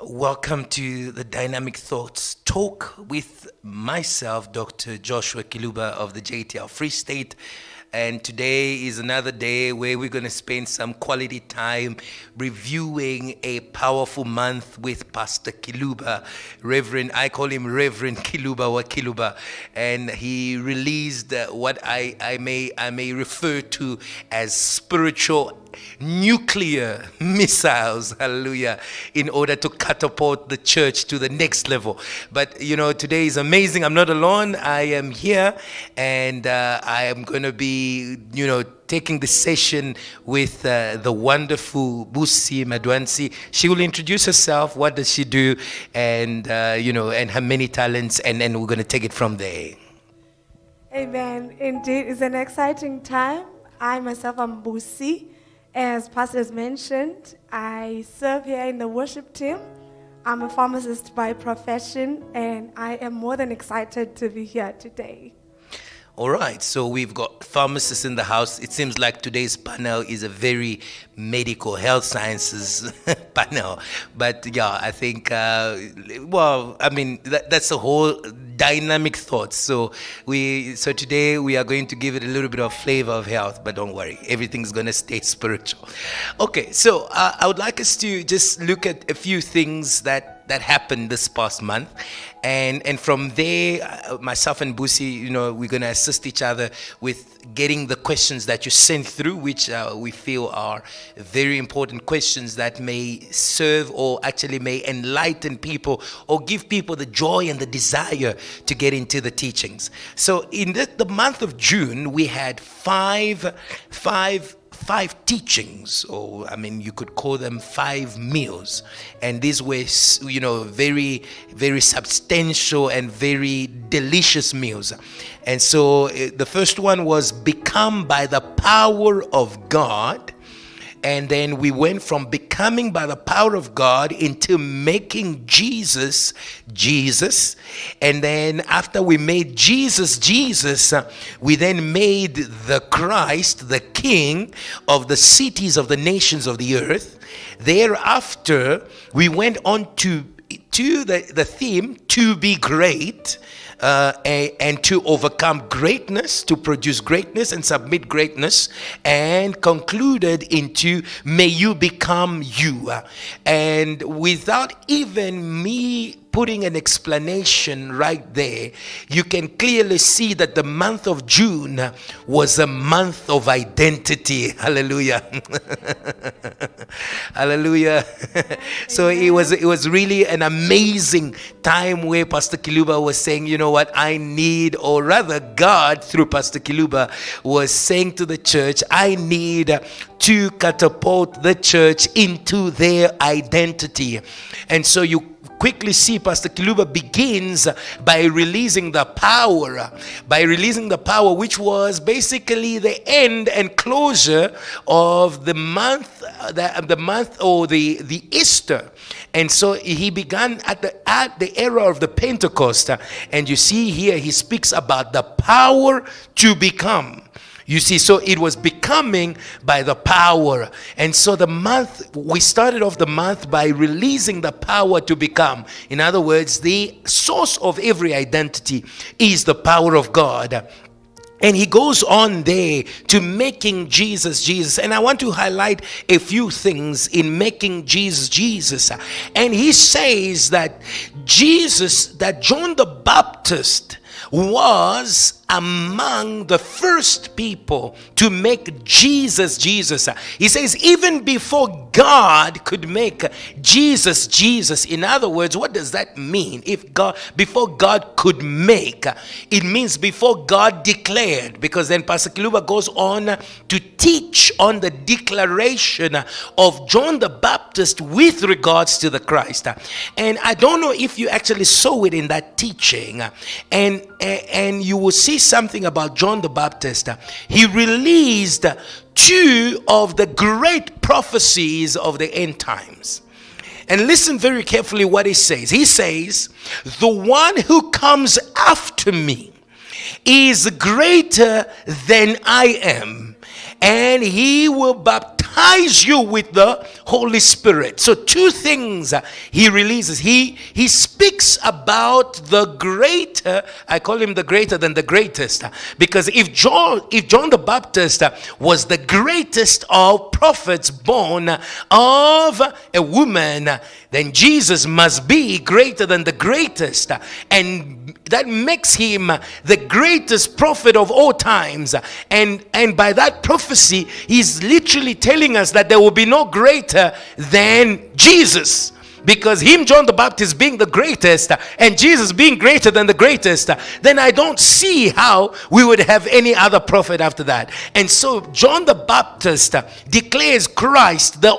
Welcome to the Dynamic Thoughts Talk with myself, Dr. Joshua Kiluba of the JTL Free State. And today is another day where we're going to spend some quality time reviewing a powerful month with Pastor Kiluba, I call him Reverend Kiluba or Kiluba. And he released what I may refer to as spiritual nuclear missiles, hallelujah, in order to catapult the church to the next level. But today is amazing. I'm not alone. I am here, and I am going to be taking the session with the wonderful Busi Madwansi. She will introduce herself, what does she do, and and her many talents, and then we're going to take it from there. Amen. Indeed, it's an exciting time. I myself am Busi. As Pastor has mentioned, I serve here in the worship team. I'm a pharmacist by profession, and I am more than excited to be here today. All right, so we've got pharmacists in the house. It seems like today's panel is a very medical health sciences panel. But yeah, I think, that's a whole dynamic thought. So today we are going to give it a little bit of flavor of health, but don't worry, everything's going to stay spiritual. Okay, so I would like us to just look at a few things that happened this past month. And from there, myself and Busi, we're going to assist each other with getting the questions that you sent through, which we feel are very important questions that may serve or actually may enlighten people or give people the joy and the desire to get into the teachings. So in the month of June, we had five teachings, or you could call them 5 meals, and these were very, very substantial and very delicious meals. And so the first one was become by the power of God. And then we went from becoming by the power of God into making Jesus, Jesus. And then after we made Jesus, Jesus, we then made the Christ, the King of the cities of the nations of the earth. Thereafter, we went on to the theme, to be great. And to overcome greatness, to produce greatness and submit greatness, and concluded into may you become you. And without even me putting an explanation right there, you can clearly see that the month of June was a month of identity. Hallelujah. Hallelujah. So it was really an amazing time where Pastor Kiluba was saying, you know what, I need, or rather God through Pastor Kiluba was saying to the church, I need to catapult the church into their identity. And so you quickly see Pastor Kiluba begins by releasing the power, which was basically the end and closure of the month or the Easter. And so he began at the era of the Pentecost, and you see here he speaks about the power to become. You see, so it was becoming by the power. And so we started off the month by releasing the power to become. In other words, the source of every identity is the power of God. And he goes on there to making Jesus, Jesus. And I want to highlight a few things in making Jesus, Jesus. And he says that John the Baptist was among the first people to make Jesus, Jesus. He says even before God could make Jesus, Jesus. In other words, what does that mean? Before God could make, it means before God declared, because then Pastor Kiluba goes on to teach on the declaration of John the Baptist with regards to the Christ. And I don't know if you actually saw it in that teaching, and you will see something about John the Baptist. He released 2 of the great prophecies of the end times. And listen very carefully what he says. He says, the one who comes after me is greater than I am, and he will baptize baptize you with the Holy Spirit. So two things he releases. He speaks about the greater. I call him the greater than the greatest, because if John the Baptist was the greatest of prophets born of a woman, then Jesus must be greater than the greatest, and that makes him the greatest prophet of all times. And by that prophecy, he's literally telling us that there will be no greater than Jesus. Because him, John the Baptist, being the greatest and Jesus being greater than the greatest, then I don't see how we would have any other prophet after that. And so John the Baptist declares Christ the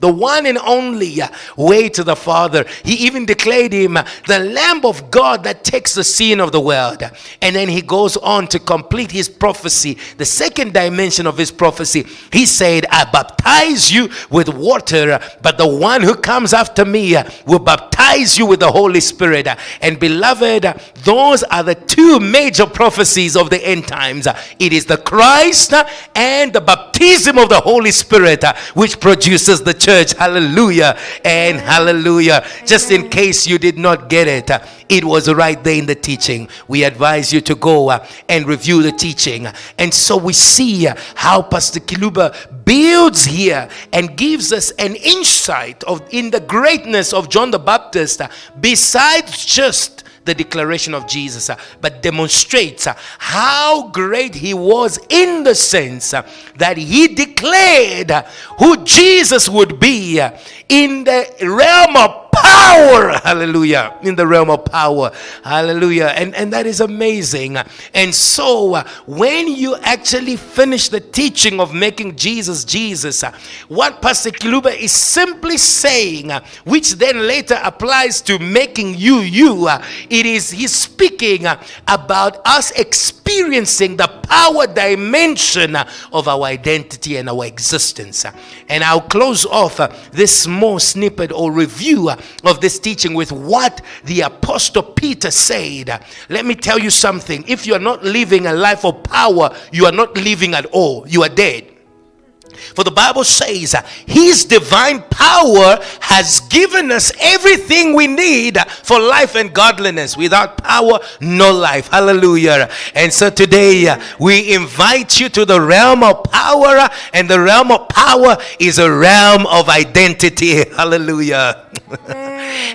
one and only way to the Father. He even declared him the Lamb of God that takes the sin of the world. And then he goes on to complete his prophecy. The second dimension of his prophecy, he said, I baptize you with water, but the one who comes after me will baptize you with the Holy Spirit. And beloved, those are the two major prophecies of the end times. It is the Christ and the baptism of the Holy Spirit which produces the church. Hallelujah and hallelujah. Just in case you did not get it, it was right there in the teaching. We advise you to go and review the teaching. And so we see how Pastor Kiluba builds here and gives us an insight in the greatness of John the Baptist, besides just the declaration of Jesus, but demonstrates how great he was in the sense that he declared who Jesus would be in the realm of power. Hallelujah. In the realm of power. Hallelujah. And that is amazing. And so when you actually finish the teaching of making Jesus Jesus, what Pastor Kiluba is simply saying, which then later applies to making you, he's speaking about us experiencing the power dimension of our identity and our existence. And I'll close off this small snippet or review of this teaching with what the Apostle Peter said. Let me tell you something. If you are not living a life of power, you are not living at all. You are dead. For the Bible says his divine power has given us everything we need for life and godliness. Without power, no life. Hallelujah. And so today we invite you to the realm of power, and the realm of power is a realm of identity. Hallelujah.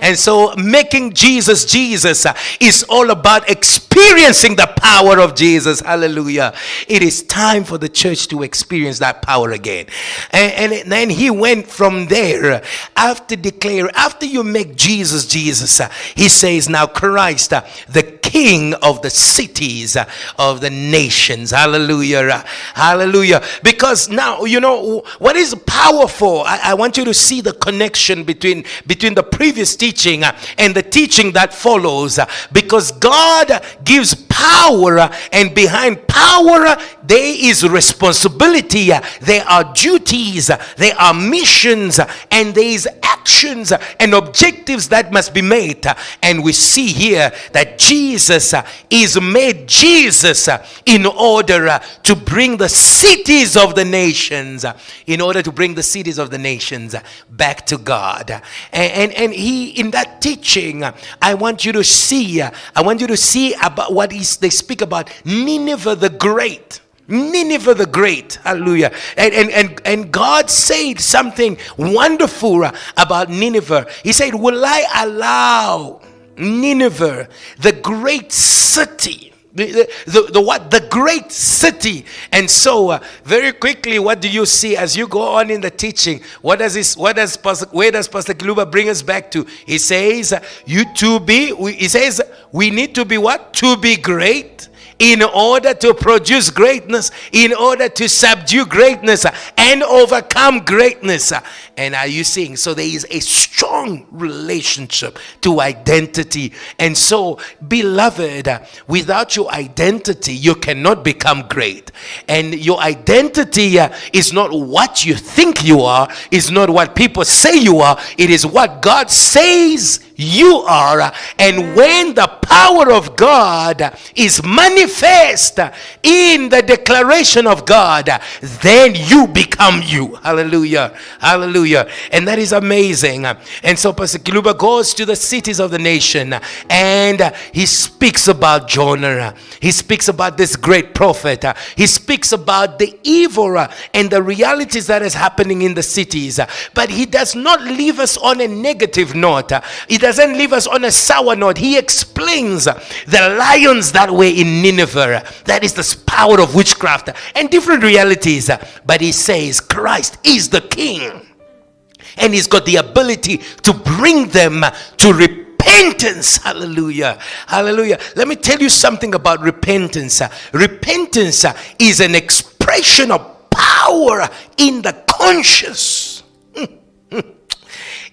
And so making Jesus Jesus is all about experiencing the power of Jesus. Hallelujah. It is time for the church to experience that power again. And then he went from there after you make Jesus Jesus, he says, now Christ, the King of the cities of the nations. Hallelujah. Hallelujah. Because now, you know, what is powerful? I want you to see the connection between the previous teaching and the teaching that follows. Because God gives power, and behind power there is responsibility, there are duties, there are missions, and there is actions and objectives that must be made. And we see here that Jesus is made Jesus in order to bring the cities of the nations, back to God. And he, in that teaching, I want you to see about what they speak about Nineveh the Great. Hallelujah. And God said something wonderful about Nineveh. He said, will I allow Nineveh, the great city, the great city? And so very quickly, what do you see as you go on in the teaching? Where does Pastor Kiluba bring us back to? He says, we need to be what? To be great, in order to produce greatness, in order to subdue greatness and overcome greatness. And are you seeing? So there is a strong relationship to identity. And so, beloved, without your identity, you cannot become great. And your identity is not what you think you are, is not what people say you are. It is what God says you are. And when the power of God is manifest in the declaration of God, then you become you. Hallelujah. Hallelujah. And that is amazing. And so Pastor Kiluba goes to the cities of the nation, and he speaks about Jonah. He speaks about this great prophet. He speaks about the evil and the realities that is happening in the cities. But he does not leave us on a negative note. He doesn't leave us on a sour note. He explains the lions that were in Nineveh. That is the power of witchcraft and different realities. But he says Christ is the King, and he's got the ability to bring them to repentance. Hallelujah. Hallelujah. Let me tell you something about repentance. Repentance is an expression of power in the conscience.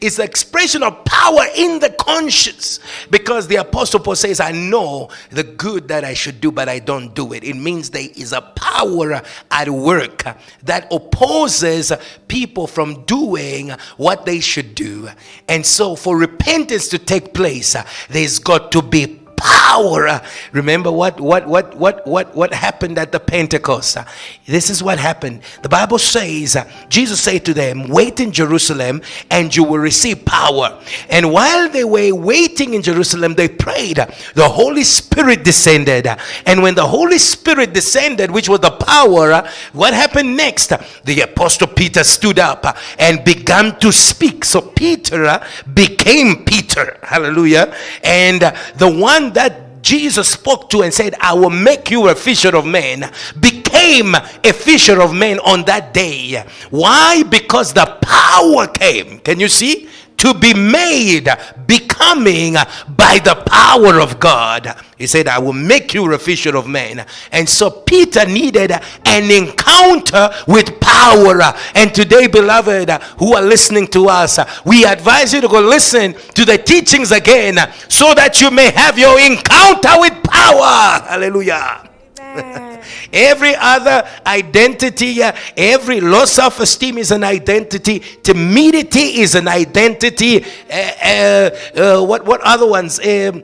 It's the expression of power in the conscience, because the Apostle Paul says, I know the good that I should do, but I don't do it. It means there is a power at work that opposes people from doing what they should do. And so for repentance to take place, there's got to be power. Remember what happened at the Pentecost? This is what happened. The Bible says, Jesus said to them, wait in Jerusalem and you will receive power. And while they were waiting in Jerusalem, they prayed. The Holy Spirit descended. And when the Holy Spirit descended, which was the power, what happened next? The Apostle Peter stood up and began to speak. So Peter became Peter. Hallelujah. And the one that Jesus spoke to and said, I will make you a fisher of men, became a fisher of men on that day. Why? Because the power came. Can you see? To be made becoming by the power of God. He said, I will make you a fisher of men. And so Peter needed an encounter with power. And today, beloved, who are listening to us, we advise you to go listen to the teachings again, so that you may have your encounter with power. Hallelujah. Every other identity, every low self-esteem is an identity. Timidity is an identity. What other ones? Fear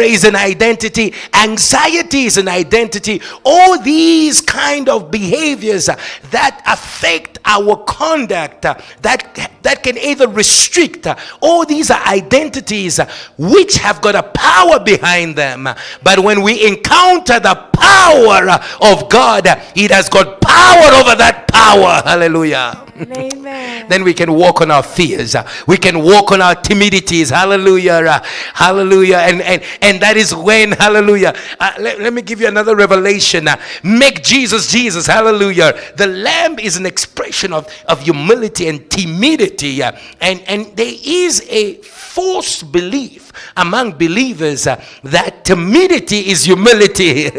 is an identity. Anxiety is an identity. All these kind of behaviors that affect our conduct, that can either restrict. All these are identities which have got a power behind them. But when we encounter the power of God, it has got power over that power. Hallelujah. Amen. Then we can walk on our fears. We can walk on our timidities. Hallelujah. Hallelujah. And that is when, hallelujah. Let me give you another revelation. Make Jesus Jesus. Hallelujah. The lamb is an expression of humility and timidity. And there is a false belief among believers that timidity is humility.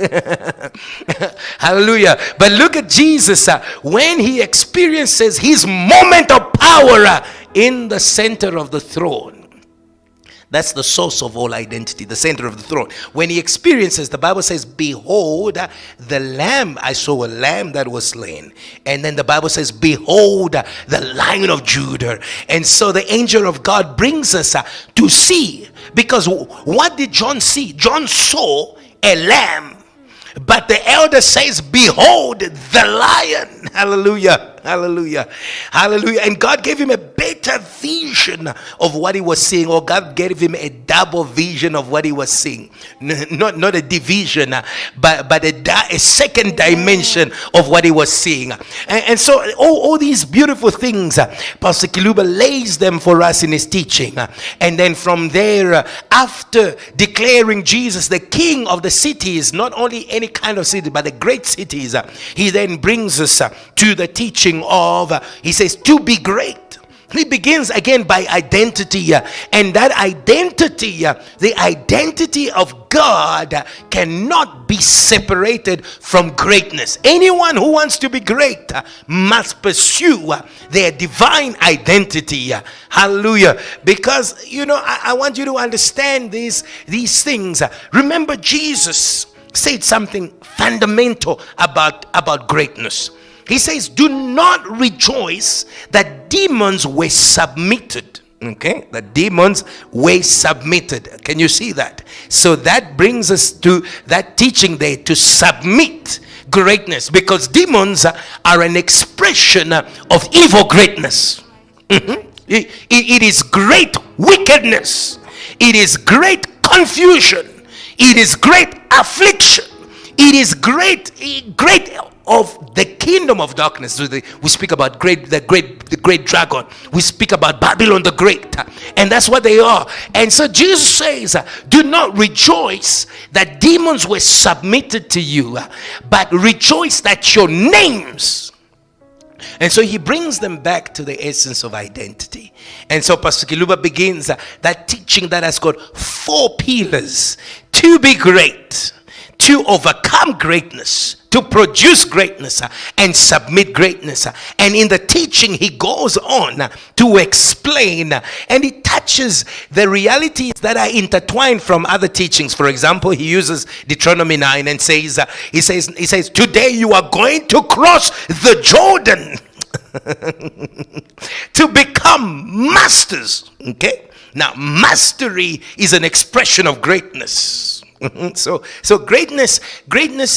Hallelujah. But look at Jesus when he experiences his moment of power in the center of the throne. That's the source of all identity, the center of the throne. When he experiences, the Bible says, behold the lamb. I saw a lamb that was slain. And then the Bible says, behold the Lion of Judah. And so the angel of God brings us to see. Because what did John see? John saw a lamb. But the elder says, behold the lion. Hallelujah. Hallelujah. Hallelujah. And God gave him a better vision of what he was seeing, or God gave him a double vision of what he was seeing. Not a division, but a second dimension of what he was seeing. And so all these beautiful things, Pastor Kiluba lays them for us in his teaching. And then from there, after declaring Jesus the King of the cities, not only any kind of city, but the great cities, he then brings us to the teaching of, he says, to be great. He begins again by identity, and that identity, the identity of God, cannot be separated from greatness. Anyone who wants to be great must pursue their divine identity. Hallelujah. Because I want you to understand these things. Remember, Jesus said something fundamental about greatness. He says, do not rejoice that demons were submitted Okay, the demons were submitted. Can you see that? So that brings us to that teaching there, to submit greatness, because demons are an expression of evil greatness. It is great wickedness, it is great confusion, it is great affliction, it is great of the kingdom of darkness. So we speak about the great dragon. We speak about Babylon the Great, and that's what they are. And so Jesus says, do not rejoice that demons were submitted to you, but rejoice that your names. And so he brings them back to the essence of identity. And so Pastor Kiluba begins that teaching that has got 4 pillars: to be great, to overcome greatness, to produce greatness, and submit greatness. And in the teaching he goes on to explain, and he touches the realities that are intertwined from other teachings. For example, he uses Deuteronomy 9 and says, he says, today you are going to cross the Jordan to become masters. Okay, now mastery is an expression of greatness. So greatness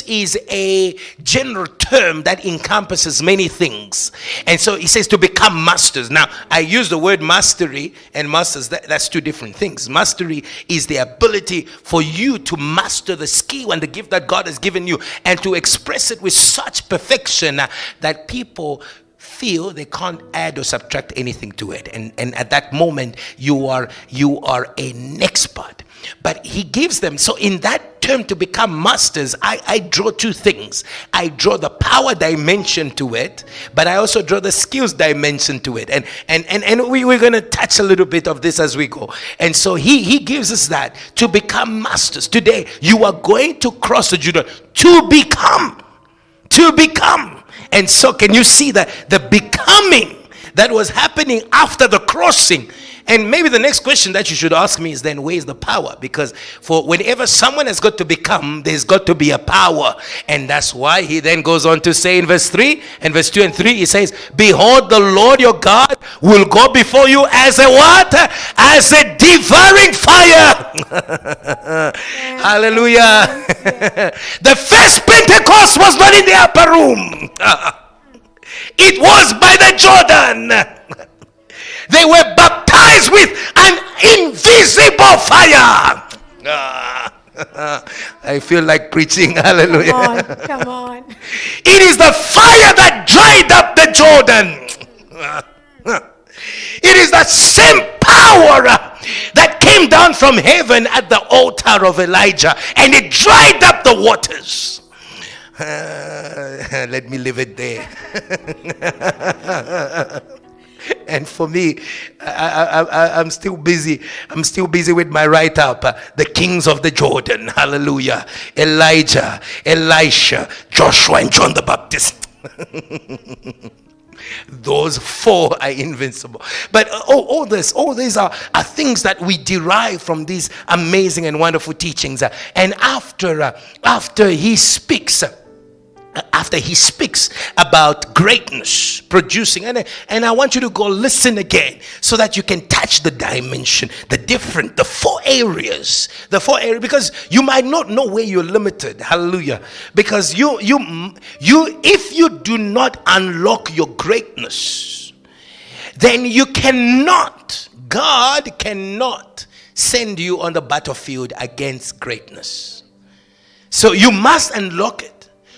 is a general term that encompasses many things. And so he says to become masters. Now, I use the word mastery and masters. That's 2 different things. Mastery is the ability for you to master the skill and the gift that God has given you, and to express it with such perfection that people feel they can't add or subtract anything to it. And at that moment, you are an expert. But he gives them, so in that term, to become masters, I draw 2 things. I draw the power dimension to it, but I also draw the skills dimension to it. And we're going to touch a little bit of this as we go. And so he gives us that, to become masters. Today, you are going to cross the Jordan to become. And so can you see that the becoming that was happening after the crossing? And maybe the next question that you should ask me is, then where is the power? Because for whenever someone has got to become, there's got to be a power. And that's why he then goes on to say in verse 3 and verse 2 and 3, he says, behold, the Lord your God will go before you as a what? As a devouring fire. Hallelujah. The first Pentecost was not in the upper room. It was by the Jordan. They were baptized with an invisible fire. I feel like preaching. Hallelujah. Come on. It is the fire that dried up the Jordan. It is the same power that came down from heaven at the altar of Elijah, and it dried up the waters. Let me leave it there. And for me, I'm still busy. I'm still busy with my write-up. The kings of the Jordan. Hallelujah. Elijah, Elisha, Joshua, and John the Baptist. Those 4 are invincible. But all these are things that we derive from these amazing and wonderful teachings. And after he speaks about greatness producing, and I want you to go listen again so that you can touch the dimension, the 4 areas, because you might not know where you're limited. Hallelujah. Because you if you do not unlock your greatness, then God cannot send you on the battlefield against greatness. So you must unlock it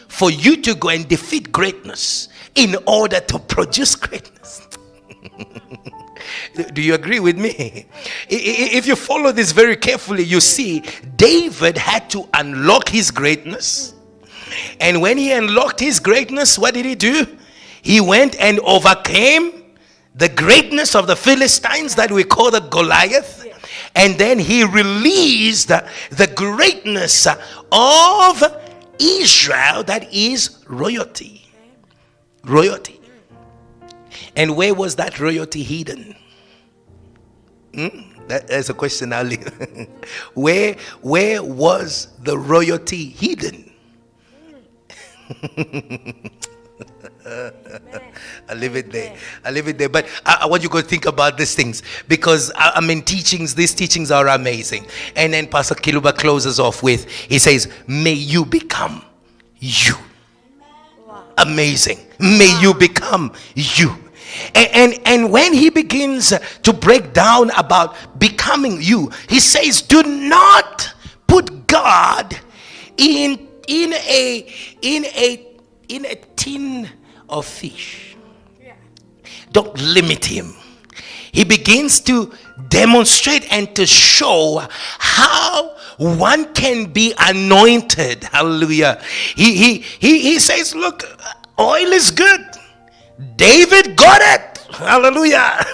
for you to go and defeat greatness in order to produce greatness. Do you agree with me? If you follow this very carefully, you see David had to unlock his greatness. And when he unlocked his greatness, what did he do? He went and overcame the greatness of the Philistines that we call the Goliath. And then he released the greatness of Israel, that is royalty. And where was that royalty hidden? That's a question I'll leave. Where was the royalty hidden? I leave it there. I leave it there. But I want you to think about these things, because I mean, these teachings are amazing. And then Pastor Kiluba closes off with, he says, may you become you. Amazing. May you become you. And when he begins to break down about becoming you, he says, do not put God in a tin of fish. Don't limit him. He begins to demonstrate and to show how one can be anointed. Hallelujah. He says, look, oil is good. David got it. Hallelujah.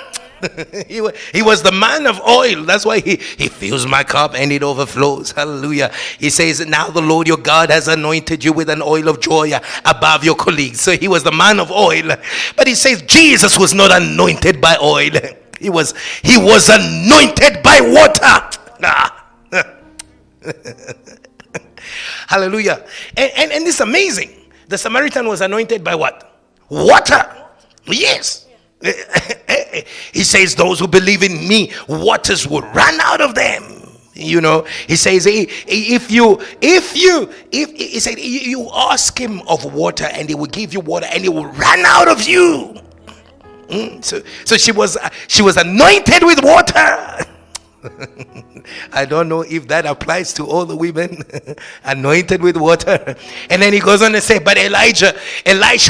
He was the man of oil. That's why he fills my cup and it overflows. Hallelujah. He says, now the Lord your God has anointed you with an oil of joy above your colleagues. So he was the man of oil. But he says Jesus was not anointed by oil. He was anointed by water. Hallelujah. And it's amazing. The Samaritan was anointed by what? Water. Yes. He says, those who believe in me, waters will run out of them. You know, he says, if you ask him of water, and he will give you water, and it will run out of you. So she was anointed with water. I don't know if that applies to all the women. Anointed with water. And then he goes on to say, but Elisha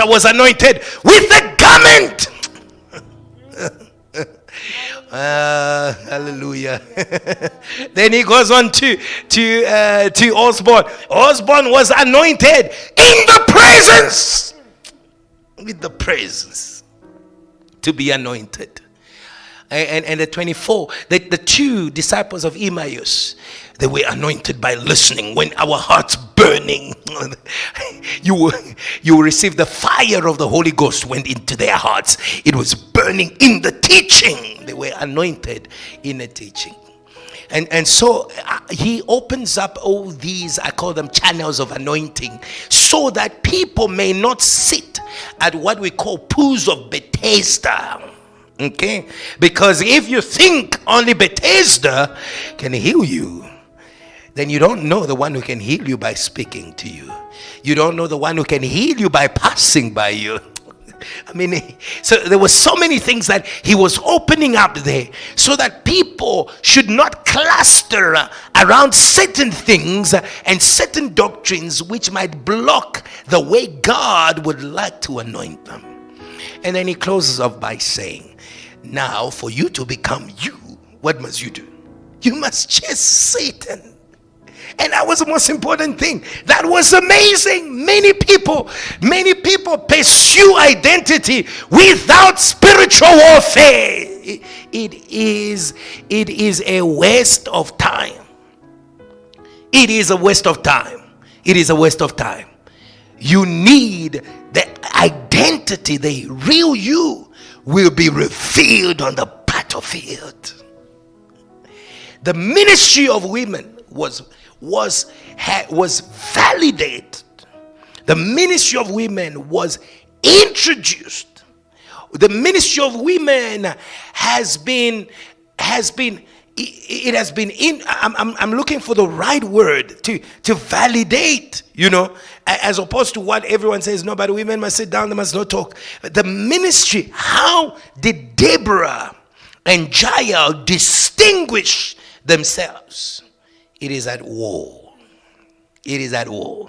was anointed with the garment. Hallelujah. Then he goes on to Osborne. Osborne was anointed in the presence, with the presence, to be anointed. And the 24, the two disciples of Emmaus, they were anointed by listening. When our hearts burning, you will receive the fire of the Holy Ghost went into their hearts. It was burning in the teaching. They were anointed in the teaching. And so he opens up all these, I call them channels of anointing, so that people may not sit at what we call pools of Bethesda. Okay, because if you think only Bethesda can heal you, then you don't know the one who can heal you by speaking to you. You don't know the one who can heal you by passing by you. I mean, so there were so many things that he was opening up there, so that people should not cluster around certain things and certain doctrines which might block the way God would like to anoint them. And then he closes off by saying, now for you to become you, what must you do? You must chase Satan. And that was the most important thing. That was amazing. Many people pursue identity without spiritual warfare. It is a waste of time. It is a waste of time. It is a waste of time. You need the identity, the real you will be revealed on the battlefield. The ministry of women was validated. The ministry of women was introduced. The ministry of women has been I'm looking for the right word to validate, you know, as opposed to what everyone says, no, but women must sit down, they must not talk. The ministry, how did Deborah and Jael distinguish themselves? It is at war. It is at war.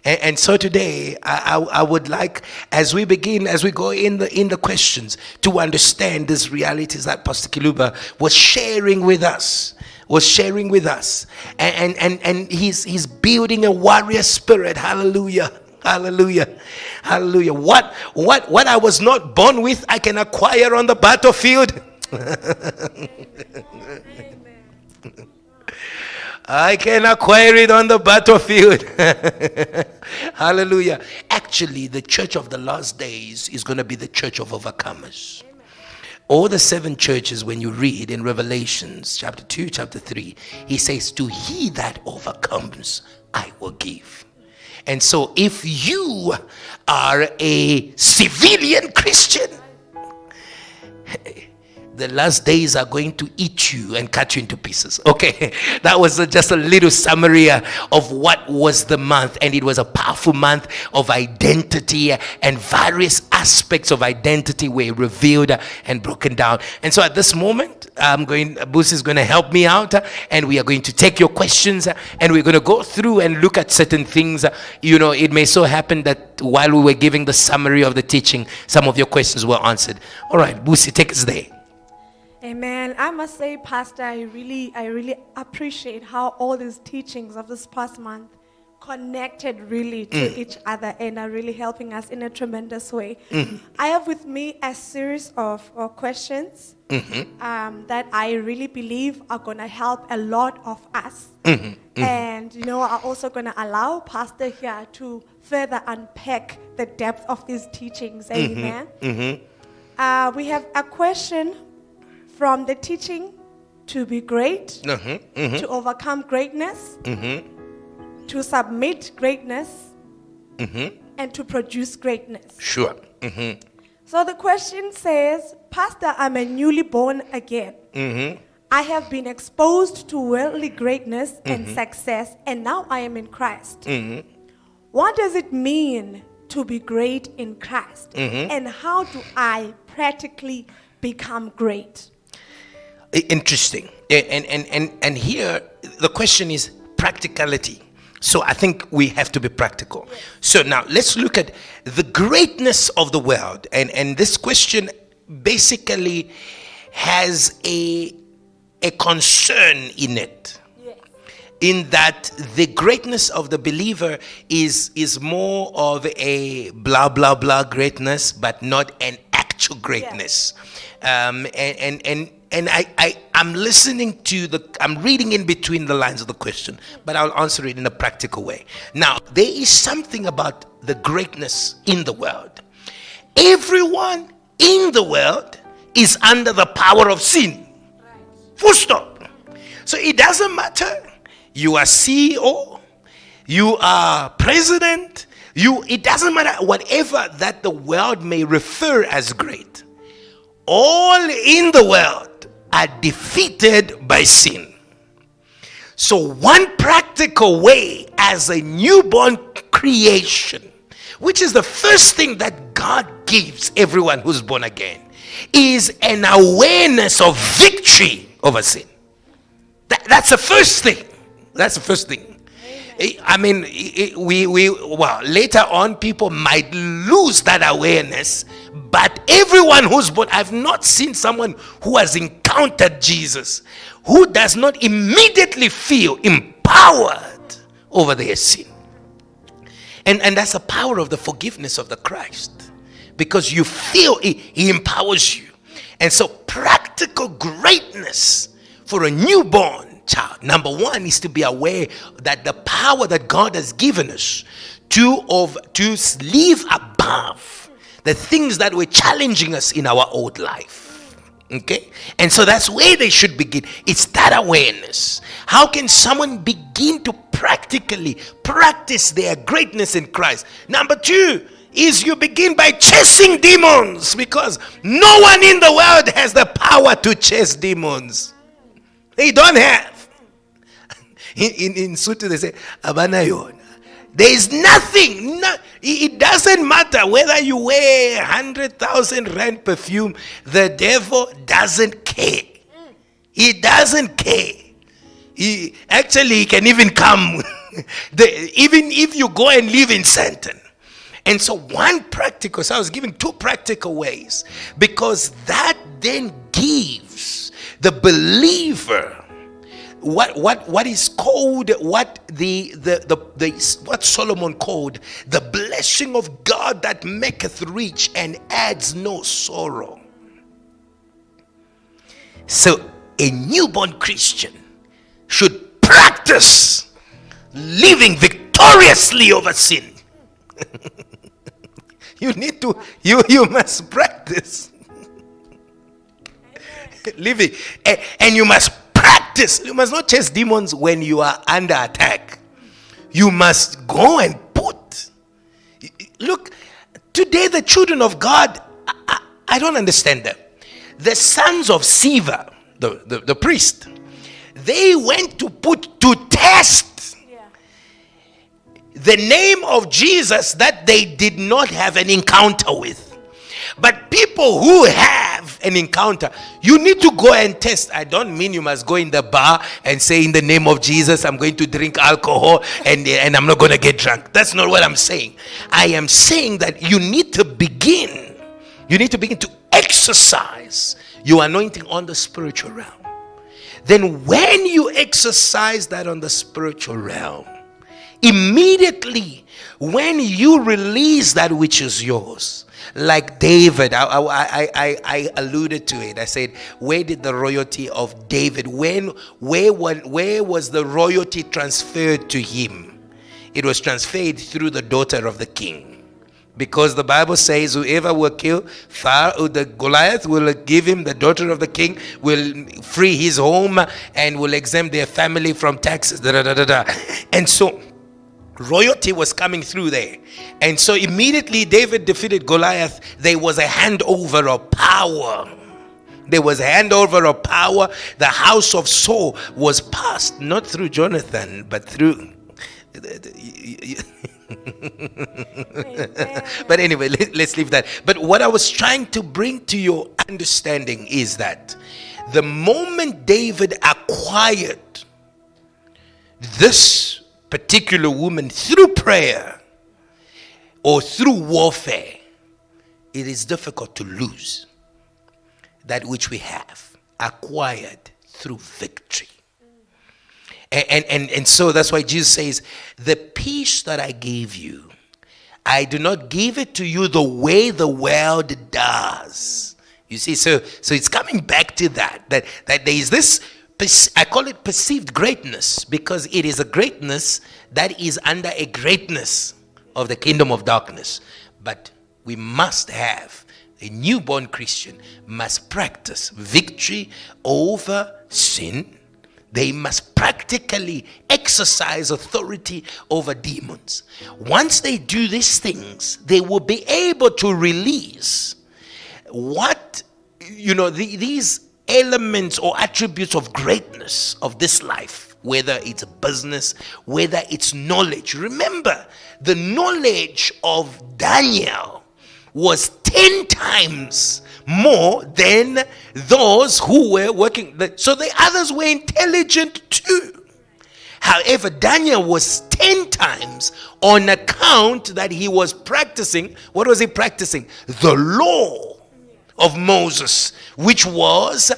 And so today, I would like, as we go in the questions, to understand these realities that Pastor Kiluba was sharing with us. And he's building a warrior spirit. Hallelujah. Hallelujah. Hallelujah. What I was not born with, I can acquire on the battlefield. I can acquire it on the battlefield. Hallelujah. Actually, the church of the last days is going to be the church of overcomers. All the 7 churches, when you read in Revelations chapter 2, chapter 3, he says, to he that overcomes, I will give. And so if you are a civilian Christian, the last days are going to eat you and cut you into pieces. Okay, that was just a little summary of what was the month. And it was a powerful month of identity, and various aspects of identity were revealed and broken down. And so at this moment, Boosie is going to help me out, and we are going to take your questions, and we're going to go through and look at certain things. It may so happen that while we were giving the summary of the teaching, some of your questions were answered. All right, Boosie, take us there. Amen. I must say, Pastor, I really appreciate how all these teachings of this past month connected really to each other and are really helping us in a tremendous way. I have with me a series of questions that I really believe are going to help a lot of us. And, are also going to allow Pastor here to further unpack the depth of these teachings. Amen. We have a question from the teaching: to be great, to overcome greatness, to submit greatness, and to produce greatness. Sure. So the question says, Pastor, I'm a newly born again. I have been exposed to worldly greatness and success, and now I am in Christ. What does it mean to be great in Christ? And how do I practically become great? Interesting. And here the question is practicality. So I think we have to be practical. Yes. So now let's look at the greatness of the world. And this question basically has a concern in it. Yes. In that the greatness of the believer is more of a blah, blah, blah greatness, but not an actual greatness. Yes. And I'm listening to I'm reading in between the lines of the question, but I'll answer it in a practical way. Now, there is something about the greatness in the world. Everyone in the world is under the power of sin. Full stop. So it doesn't matter. You are CEO, you are president, it doesn't matter whatever that the world may refer as great. All in the world are defeated by sin. So one practical way as a newborn creation, which is the first thing that God gives everyone who's born again, is an awareness of victory over sin. That's the first thing. That's the first thing. I mean, later on people might lose that awareness, but everyone who's born, I've not seen someone who has encountered Jesus who does not immediately feel empowered over their sin. And that's the power of the forgiveness of the Christ, because you feel he empowers you. And so practical greatness for a newborn child, number one, is to be aware that the power that God has given us to live above the things that were challenging us in our old life. Okay? And so that's where they should begin. It's that awareness. How can someone begin to practically practice their greatness in Christ? Number two is you begin by chasing demons, because no one in the world has the power to chase demons. They don't have. In Sutu they say, Abanayon. There is nothing. It doesn't matter whether you wear 100,000 rand perfume. The devil doesn't care. He doesn't care. He can even come. Even if you go and live in Sandton. And so I was giving two practical ways, because that then gives the believer what is called, what Solomon called the blessing of God that maketh rich and adds no sorrow. So a newborn Christian should practice living victoriously over sin. You must practice living, and you must practice. You must not chase demons when you are under attack. You must go and put Look, today the children of God, I don't understand them. The sons of Siva, the priest, they went to put to test the name of Jesus that they did not have an encounter with. But people who have an encounter, you need to go and test. I don't mean you must go in the bar and say, in the name of Jesus, I'm going to drink alcohol and I'm not going to get drunk. That's not what I'm saying. I am saying that you need to begin. You need to begin to exercise your anointing on the spiritual realm. Then when you exercise that on the spiritual realm, immediately when you release that which is yours, like David, I alluded to it. I said, where did the royalty of David, where was the royalty transferred to him? It was transferred through the daughter of the king. Because the Bible says whoever will kill the Goliath will give him the daughter of the king, will free his home, and will exempt their family from taxes. And so royalty was coming through there. And so immediately David defeated Goliath. There was a handover of power. There was a handover of power. The house of Saul was passed not through Jonathan, but through but anyway, let's leave that. But what I was trying to bring to your understanding is that the moment David acquired this particular woman through prayer or through warfare, it is difficult to lose that which we have acquired through victory. And so that's why Jesus says, the peace that I gave you, I do not give it to you the way the world does. You see, so it's coming back to that there is this, I call it perceived greatness, because it is a greatness that is under a greatness of the kingdom of darkness. But we must have, a newborn Christian must practice victory over sin. They must practically exercise authority over demons. Once they do these things, they will be able to release these elements or attributes of greatness of this life, whether it's business, whether it's knowledge. Remember, the knowledge of Daniel was 10 times more than those who were working. So the others were intelligent too. However, Daniel was 10 times on account that he was practicing. What was he practicing? The law of Moses, which was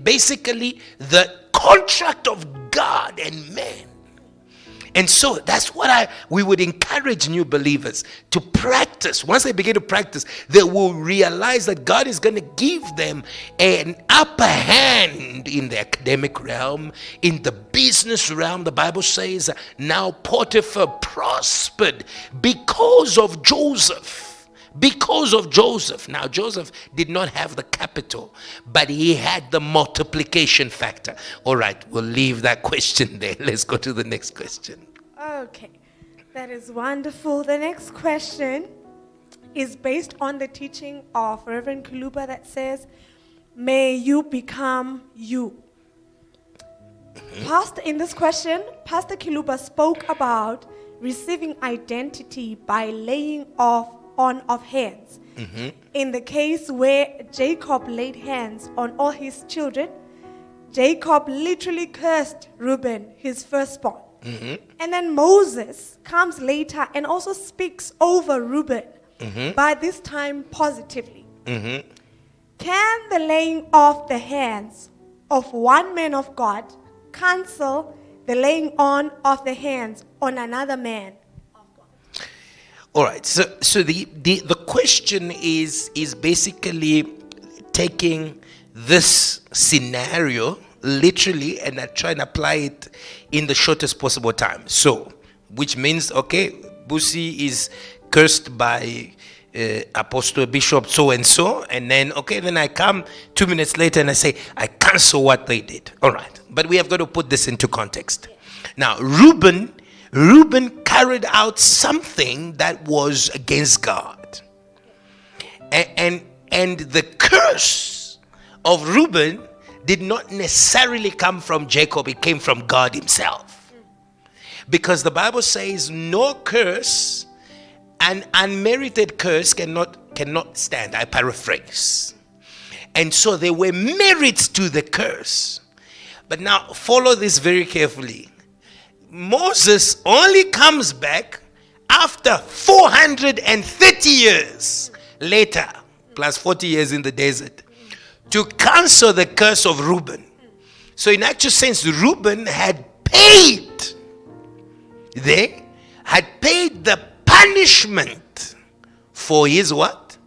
basically the contract of God and man. And so that's what we would encourage new believers to practice. Once they begin to practice, they will realize that God is going to give them an upper hand in the academic realm, in the business realm. The Bible says now Potiphar prospered because of Joseph. Because of Joseph. Now, Joseph did not have the capital, but he had the multiplication factor. All right, we'll leave that question there. Let's go to the next question. Okay, that is wonderful. The next question is based on the teaching of Reverend Kiluba that says, may you become you. Pastor, in this question, Pastor Kiluba spoke about receiving identity by laying on of hands. Mm-hmm. In the case where Jacob laid hands on all his children, Jacob literally cursed Reuben, his firstborn. Mm-hmm. And then Moses comes later and also speaks over Reuben, mm-hmm. by this time positively. Mm-hmm. Can the laying of the hands of one man of God cancel the laying on of the hands on another man? All right, so the question is basically taking this scenario literally and trying to apply it in the shortest possible time. So, which means, okay, Busi is cursed by Apostle Bishop so-and-so, and then I come 2 minutes later and I say, I cancel what they did. All right, but we have got to put this into context. Now, Reuben Reuben carried out something that was against God. And the curse of Reuben did not necessarily come from Jacob, it came from God himself. Because the Bible says no curse, an unmerited curse cannot stand. I paraphrase. And so there were merits to the curse. But now follow this very carefully. Moses only comes back after 430 years later, plus 40 years in the desert, to cancel the curse of Reuben. So in actual sense, Reuben had paid. They had paid the punishment for his what?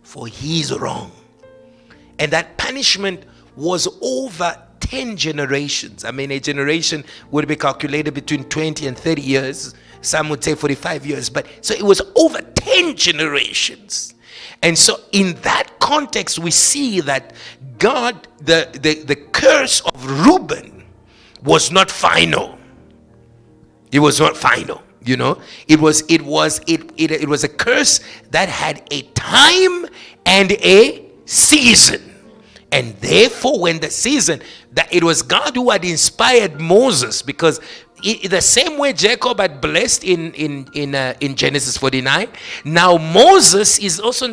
For his wrong. And that punishment was over 10 generations. I mean, a generation would be calculated between 20 and 30 years. Some would say 45 years. But so it was over 10 generations. And so in that context, we see that God, the curse of Reuben was not final. It was not final. You know, it was a curse that had a time and a season. And therefore, when the season, that it was God who had inspired Moses, because the same way Jacob had blessed in Genesis 49, now Moses is also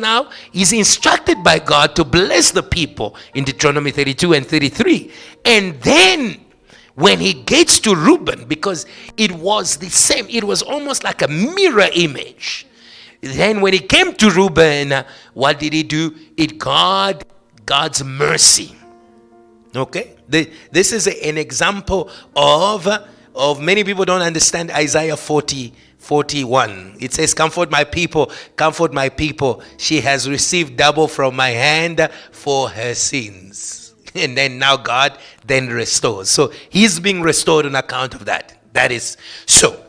is instructed by God to bless the people in Deuteronomy 32 and 33. And then when he gets to Reuben, because it was the same, it was almost like a mirror image. Then when he came to Reuben, what did he do? God's mercy. Okay, this is an example of many people don't understand Isaiah 40:41. It says, comfort my people, she has received double from my hand for her sins. And then now God then restores. So he's being restored on account of that. That is so.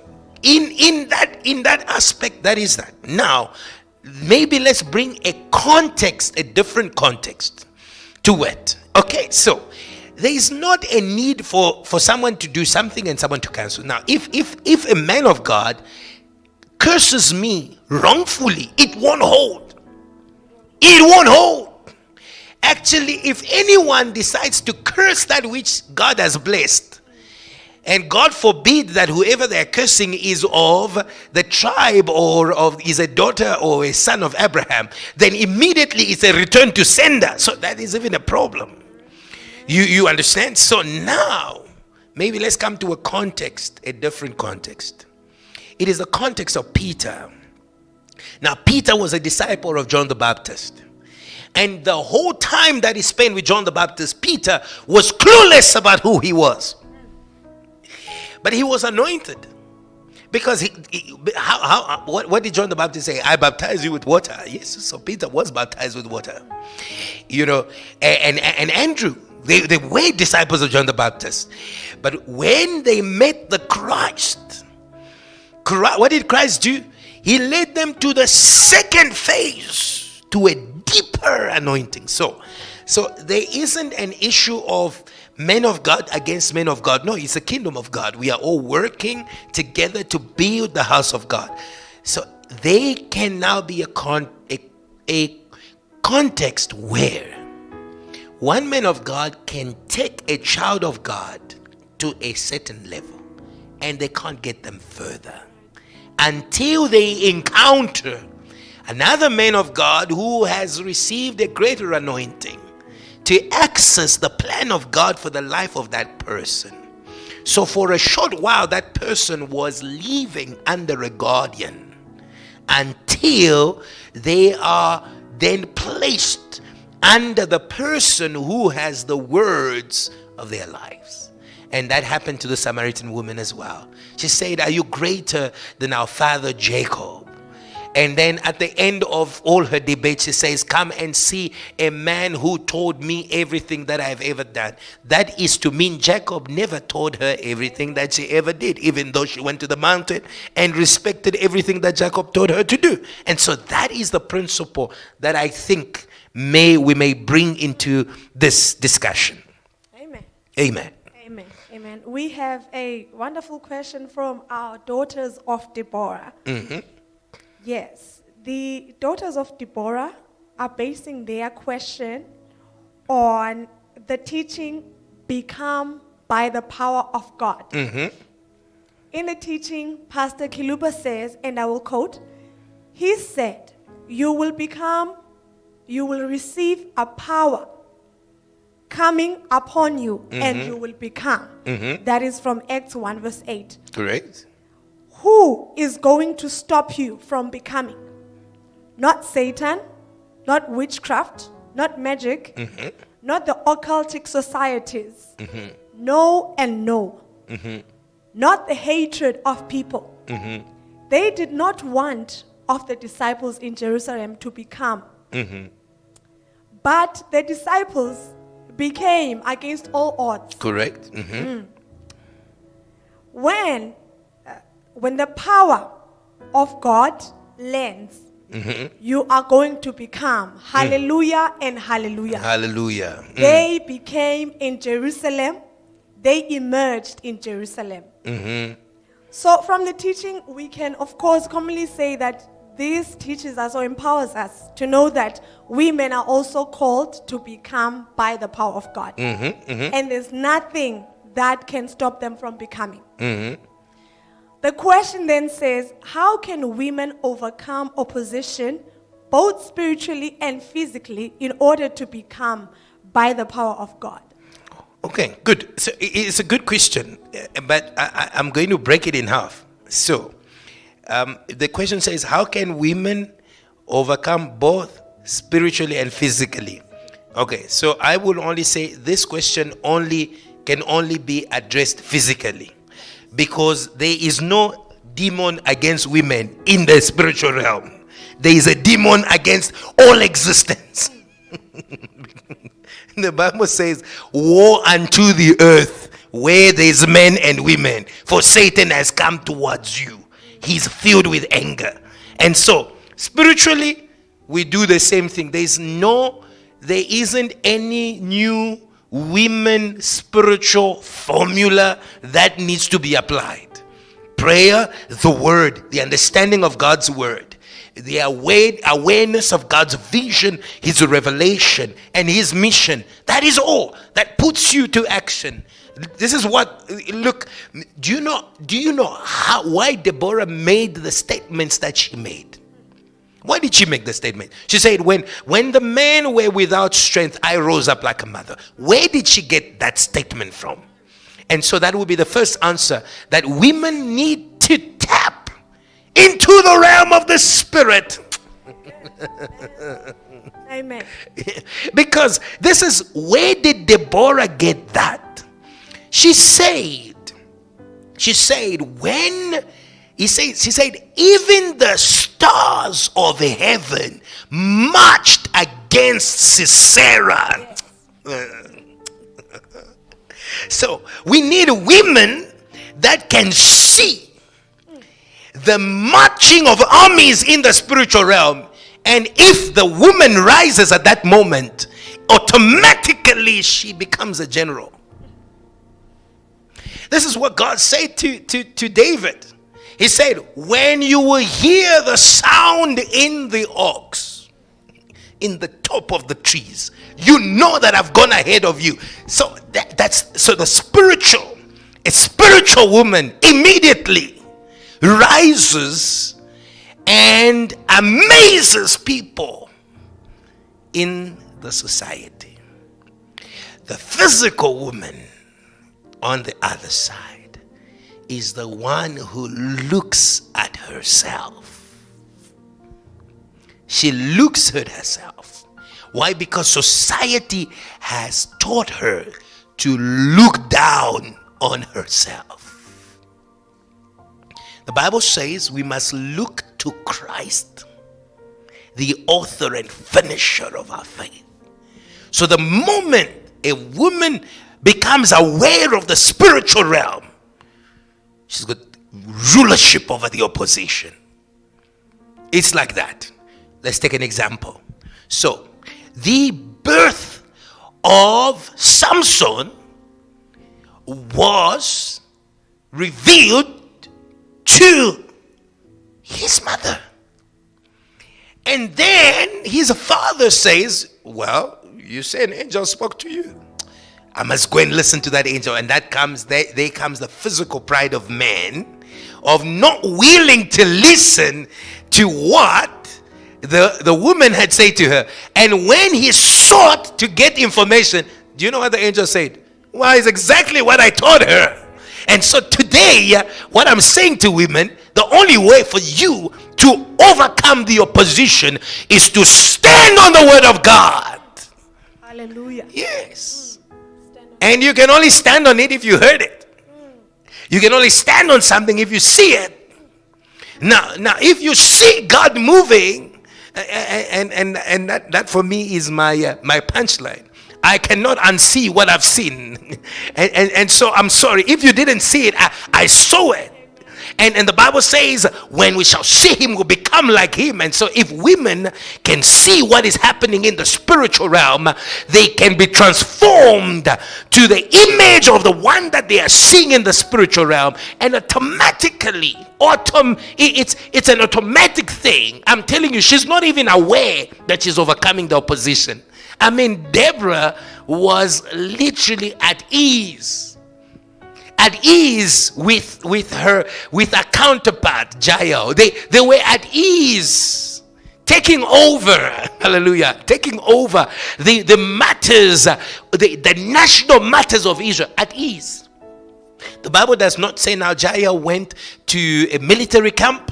In that aspect, that is that. Now, maybe let's bring a different context to it. Okay, so there is not a need for someone to do something and someone to cancel. Now, if a man of God curses me wrongfully, it won't hold. It won't hold. Actually, if anyone decides to curse that which God has blessed, and God forbid that whoever they're cursing is of the tribe or is a daughter or a son of Abraham, then immediately it's a return to sender. So that is even a problem. You understand? So now, maybe let's come to a different context. It is the context of Peter. Now, Peter was a disciple of John the Baptist. And the whole time that he spent with John the Baptist, Peter was clueless about who he was. But he was anointed. Because what did John the Baptist say? I baptize you with water. Yes, so Peter was baptized with water. You know, and Andrew, they were disciples of John the Baptist. But when they met the Christ, what did Christ do? He led them to the second phase, to a deeper anointing. So there isn't an issue of men of God against men of God. No, it's a kingdom of God. We are all working together to build the house of God. So they can now be a context where one man of God can take a child of God to a certain level and they can't get them further until they encounter another man of God who has received a greater anointing to access the plan of God for the life of that person. So for a short while, that person was living under a guardian until they are then placed under the person who has the words of their lives. And that happened to the Samaritan woman as well. She said, are you greater than our father Jacob? And then at the end of all her debate, she says, come and see a man who told me everything that I've ever done. That is to mean Jacob never told her everything that she ever did, even though she went to the mountain and respected everything that Jacob told her to do. And so that is the principle that I think we may bring into this discussion. Amen. Amen. Amen. Amen. We have a wonderful question from our daughters of Deborah. Yes, the daughters of Deborah are basing their question on the teaching become by the power of God. In the teaching, Pastor Kiluba says, and I will quote, he said, you will receive a power coming upon you and you will become. That is from Acts 1 verse 8. Correct. Who is going to stop you from becoming? Not Satan, not witchcraft, not magic, not the occultic societies. No and no. Not the hatred of people. They did not want of the disciples in Jerusalem to become. But the disciples became against all odds. Correct. When the power of God lands, you are going to become. Hallelujah and hallelujah. Hallelujah. They became in Jerusalem. They emerged in Jerusalem. So from the teaching, we can, of course, commonly say that this teaches us or empowers us to know that women are also called to become by the power of God. And there's nothing that can stop them from becoming. The question then says, how can women overcome opposition, both spiritually and physically, in order to become by the power of God? Okay, good. So it's a good question, but I'm going to break it in half. So the question says, how can women overcome both spiritually and physically? Okay, so I will only say this question can only be addressed physically, because there is no demon against women in the spiritual realm. There is a demon against all existence. The Bible says, woe unto the earth where there's men and women, for Satan has come towards you. He's filled with anger. And so, spiritually, we do the same thing. There isn't any new women spiritual formula that needs to be applied. Prayer, the word, the understanding of God's word, the awareness of God's vision, his revelation, and his mission. That is all that puts you to action. This is what, look, do you know why Deborah made the statements that she made? Why did she make the statement? She said, when the men were without strength, I rose up like a mother. Where did she get that statement from? And so that would be the first answer, that women need to tap into the realm of the spirit. Amen. Because this is, where did Deborah get that? She said, even the stars of heaven marched against Sisera. Yes. So we need women that can see the marching of armies in the spiritual realm. And if the woman rises at that moment, automatically she becomes a general. This is what God said to David. He said, when you will hear the sound in the oaks, in the top of the trees, you know that I've gone ahead of you. So a spiritual woman immediately rises and amazes people in the society. The physical woman, on the other side, is the one who looks at herself. She looks at herself. Why? Because society has taught her to look down on herself. The Bible says we must look to Christ, the author and finisher of our faith. So the moment a woman becomes aware of the spiritual realm, she's got rulership over the opposition. It's like that. Let's take an example. So, the birth of Samson was revealed to his mother. And then his father says, well, you say an angel spoke to you. I must go and listen to that angel. And that comes, there comes the physical pride of man, of not willing to listen to what the woman had said to her. And when he sought to get information, do you know what the angel said? Well, it's exactly what I told her. And so today, what I'm saying to women, the only way for you to overcome the opposition is to stand on the word of God. Hallelujah. Yes. And you can only stand on it if you heard it. You can only stand on something if you see it. Now if you see God moving, and that for me is my punchline. I cannot unsee what I've seen. And so I'm sorry. If you didn't see it, I saw it. And the Bible says, when we shall see him, we'll become like him. And so if women can see what is happening in the spiritual realm, they can be transformed to the image of the one that they are seeing in the spiritual realm. And automatically, it's an automatic thing. I'm telling you, she's not even aware that she's overcoming the opposition. I mean, Deborah was literally at ease with her counterpart Jael. They were at ease, taking over, hallelujah, taking over the matters, the national matters of Israel at ease. The Bible does not say now Jael went to a military camp,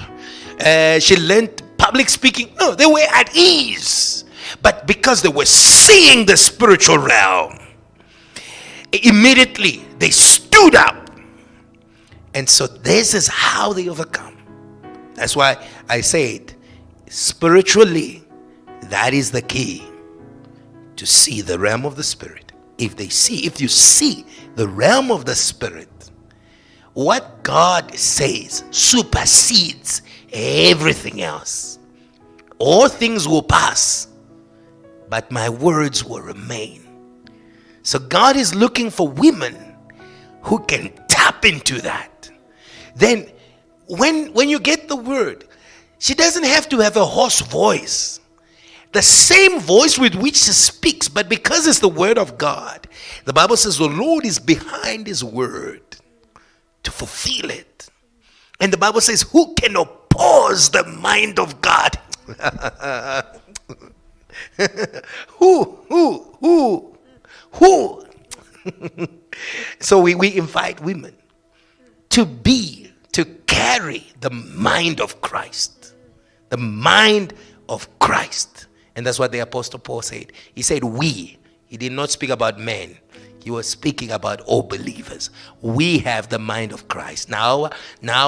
she learned public speaking. No, they were at ease. But because they were seeing the spiritual realm, immediately they stood up. And so this is how they overcome. That's why I said, spiritually, that is the key to see the realm of the spirit. If you see the realm of the spirit, what God says supersedes everything else. All things will pass, but my words will remain. So God is looking for women who can tap into that. Then when you get the word, she doesn't have to have a hoarse voice. The same voice with which she speaks, but because it's the word of God, the Bible says the Lord is behind his word to fulfill it. And the Bible says, who can oppose the mind of God? Who? So we invite women to carry the mind of Christ. The mind of Christ. And that's what the Apostle Paul said. He said we. He did not speak about men. He was speaking about all believers. We have the mind of Christ. Now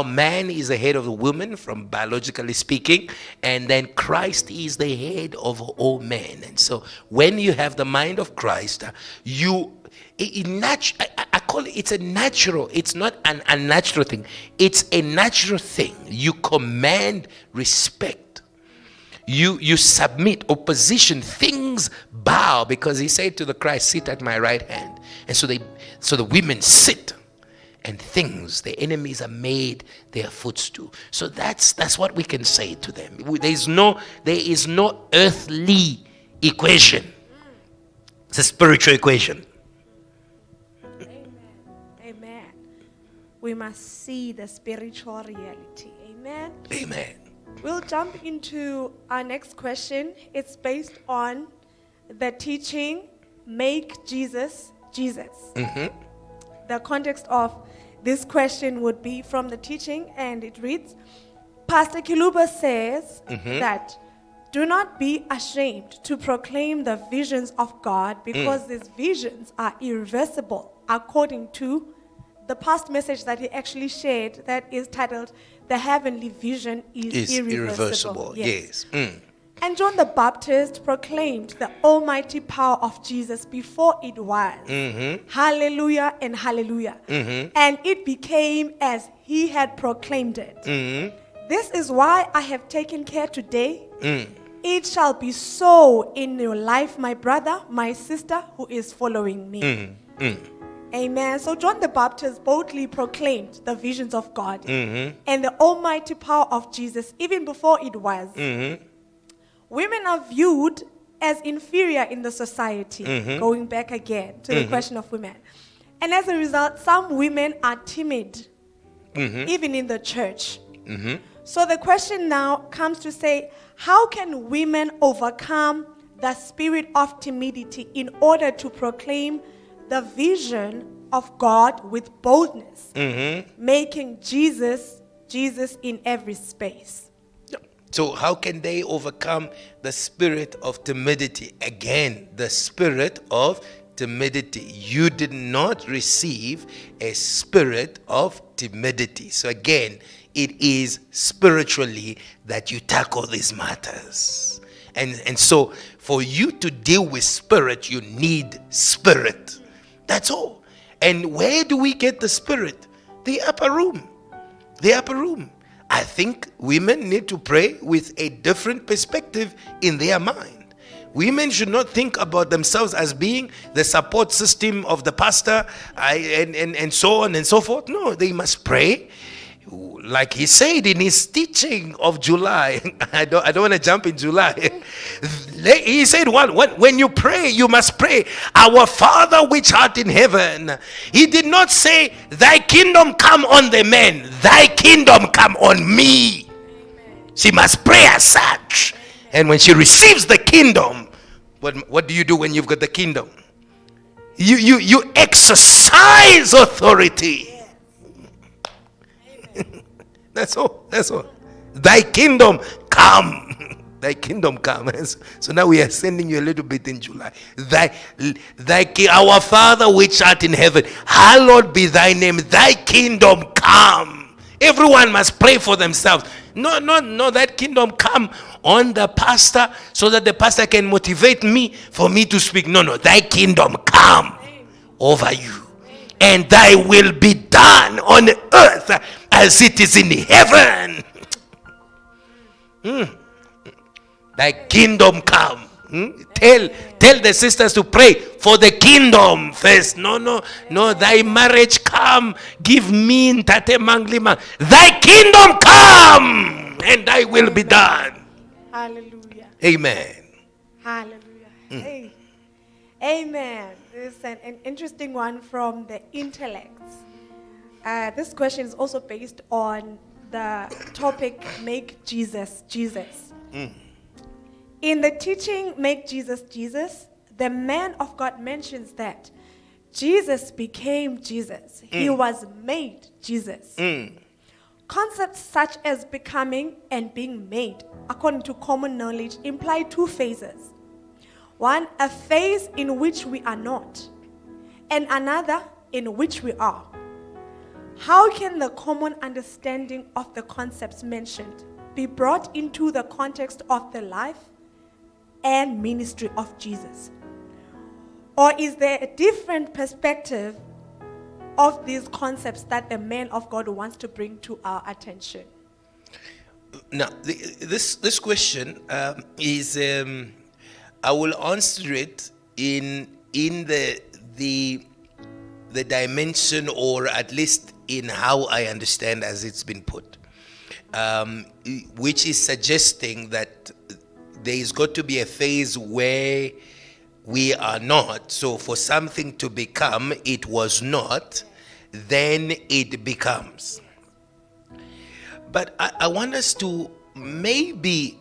man is the head of the woman, from biologically speaking, and then Christ is the head of all men. And so when you have the mind of Christ, I call it, it's a natural, it's not an unnatural thing. It's a natural thing. You command respect. You submit opposition. Things bow, because he said to the Christ, sit at my right hand. And so the women sit, and the enemies are made their footstool. So that's what we can say to them. There is no earthly equation. It's a spiritual equation. Amen. We must see the spiritual reality. Amen. Amen. We'll jump into our next question. It's based on the teaching, Make Jesus Jesus. Mm-hmm. The context of this question would be from the teaching, and it reads, Pastor Kiluba says that do not be ashamed to proclaim the visions of God, because these visions are irreversible, according to the past message that he actually shared that is titled, The Heavenly Vision is Irreversible. Yes. And John the Baptist proclaimed the almighty power of Jesus before it was. Hallelujah and hallelujah. And it became as he had proclaimed it. This is why I have taken care today. It shall be so in your life, my brother, my sister who is following me. Amen. So John the Baptist boldly proclaimed the visions of God and the almighty power of Jesus even before it was. Women are viewed as inferior in the society, going back again to the question of women. And as a result, some women are timid, even in the church. So the question now comes to say, how can women overcome the spirit of timidity in order to proclaim the vision of God with boldness, making Jesus in every space? So how can they overcome the spirit of timidity? Again, the spirit of timidity. You did not receive a spirit of timidity. So again, it is spiritually that you tackle these matters. And so for you to deal with spirit, you need spirit. That's all. And where do we get the spirit? The upper room. The upper room. I think women need to pray with a different perspective in their mind. Women should not think about themselves as being the support system of the pastor and so on and so forth. No, they must pray. Like he said in his teaching of July, I don't want to jump in July. He said, when you pray, you must pray, Our Father which art in heaven. He did not say, Thy kingdom come on the man, Thy kingdom come on me. Amen. She must pray as such. Amen. And when she receives the kingdom, what do you do when you've got the kingdom? You exercise authority. That's all. Thy kingdom come. Thy kingdom come. So now we are sending you a little bit in July. Our Father which art in heaven, hallowed be thy name. Thy kingdom come. Everyone must pray for themselves. No, that kingdom come on the pastor so that the pastor can motivate me for me to speak. No, thy kingdom come over you. And thy will be done on earth as it is in heaven. Thy kingdom come. Tell the sisters to pray for the kingdom first. No, thy marriage come. Give me Tate Manglima. Thy kingdom come and thy will be done. Hallelujah. Amen. Hallelujah. Hey. Amen. This is an interesting one from the intellects. This question is also based on the topic, Make Jesus, Jesus. In the teaching, Make Jesus, Jesus, the man of God mentions that Jesus became Jesus. He was made Jesus. Concepts such as becoming and being made, according to common knowledge, imply two phases. One, a phase in which we are not, and another in which we are. How can the common understanding of the concepts mentioned be brought into the context of the life and ministry of Jesus? Or is there a different perspective of these concepts that the man of God wants to bring to our attention? Now, this question is... I will answer it in the dimension, or at least in how I understand as it's been put, which is suggesting that there is got to be a phase where we are not. So for something to become, it was not, then it becomes. But I want us to maybe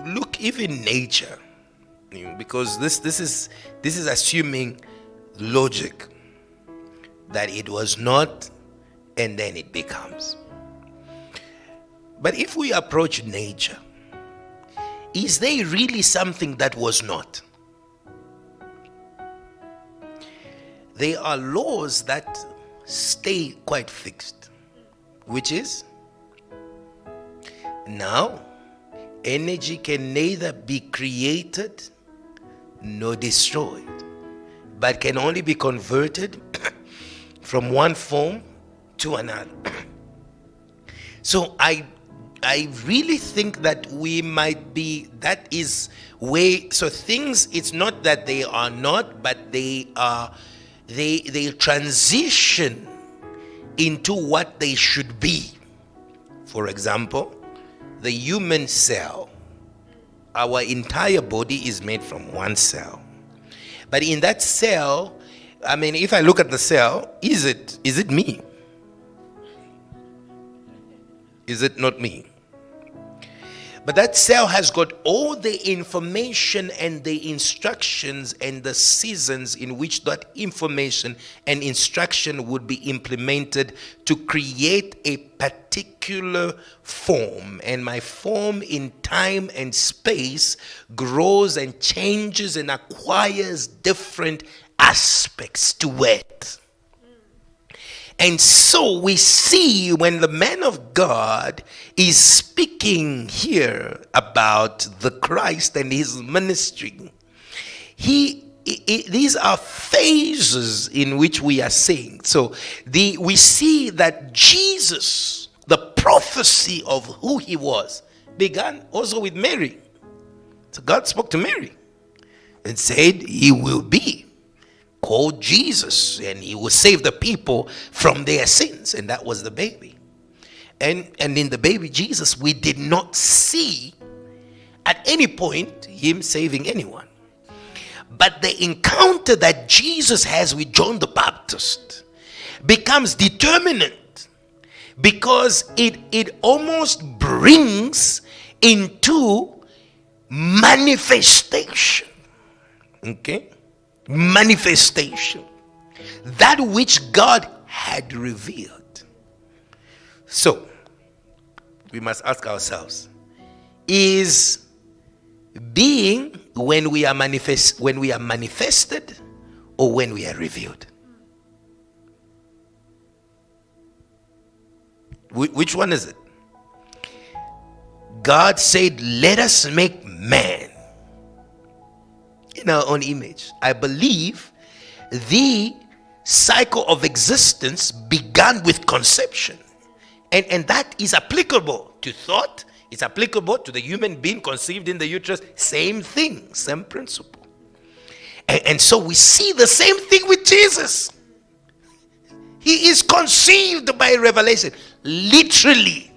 look even nature, because this is assuming logic that it was not and then it becomes. But if we approach nature, is there really something that was not? There are laws that stay quite fixed, which is now energy can neither be created nor destroyed, but can only be converted from one form to another. So I I really think that we might be, that is way, so things, it's not that they are not, but they transition into what they should be. For example, the human cell, our entire body is made from one cell. But in that cell, I mean, if I look at the cell, is it me? Is it not me? But that cell has got all the information and the instructions and the seasons in which that information and instruction would be implemented to create a particular form. And my form in time and space grows and changes and acquires different aspects to it. And so we see when the man of God is speaking here about the Christ and his ministry, these are phases in which we are seeing. So we see that Jesus, the prophecy of who he was, began also with Mary. So God spoke to Mary and said he will be called Jesus, and he will save the people from their sins. And that was the baby. And in the baby Jesus, we did not see at any point him saving anyone. But the encounter that Jesus has with John the Baptist becomes determinant, because it almost brings into manifestation. Okay? Manifestation, that which God had revealed. So we must ask ourselves, is being when we are manifested, or when we are revealed? Which one is it? God said, let us make man in our own image. I believe the cycle of existence began with conception, and that is applicable to thought. It's applicable to the human being conceived in the uterus. Same thing, same principle. And so we see the same thing with Jesus. He is conceived by revelation. Literally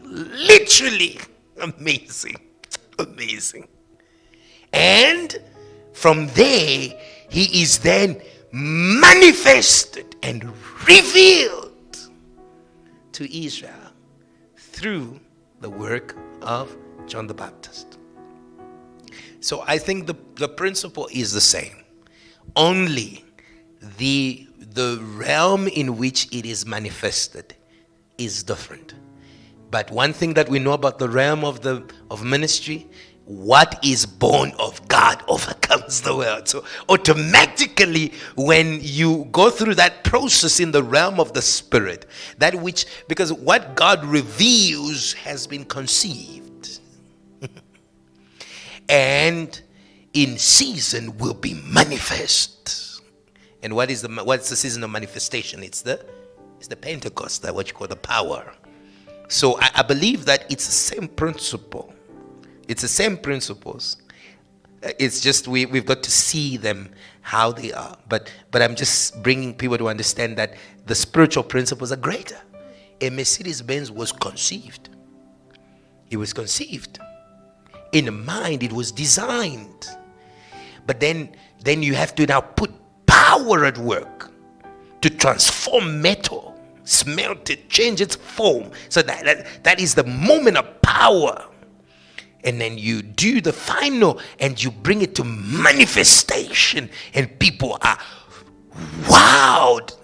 amazing. And from there, he is then manifested and revealed to Israel through the work of John the Baptist. So I think the principle is the same. Only the realm in which it is manifested is different. But one thing that we know about the realm of ministry, what is born of God overcomes the world. So automatically, when you go through that process in the realm of the spirit, because what God reveals has been conceived and in season will be manifest. And what's the season of manifestation? It's the Pentecost, what you call the power. So I believe that it's the same principle. It's the same principles. It's just we've got to see them how they are. But I'm just bringing people to understand that the spiritual principles are greater. A Mercedes-Benz was conceived. It was conceived. In the mind, it was designed. But then you have to now put power at work to transform metal, smelt it, change its form. So that is the moment of power. And then you do the final and you bring it to manifestation, and people are wowed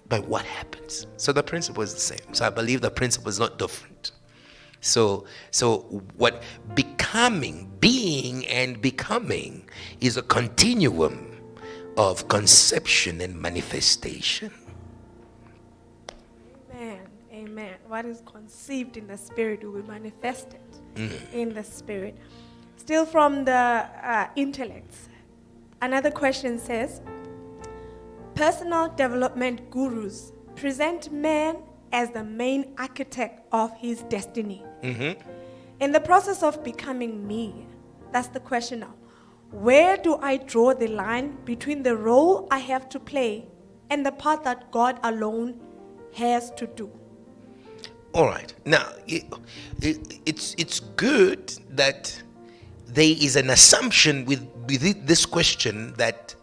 by what happens. So the principle is the same. So I believe the principle is not different. So what being and becoming is a continuum of conception and manifestation. Amen. What is conceived in the spirit will be manifested in the spirit. Still from the intellects. Another question says, personal development gurus present man as the main architect of his destiny. In the process of becoming me, that's the question now. Where do I draw the line between the role I have to play and the part that God alone has to do? All right. Now, it's good that there is an assumption with this question that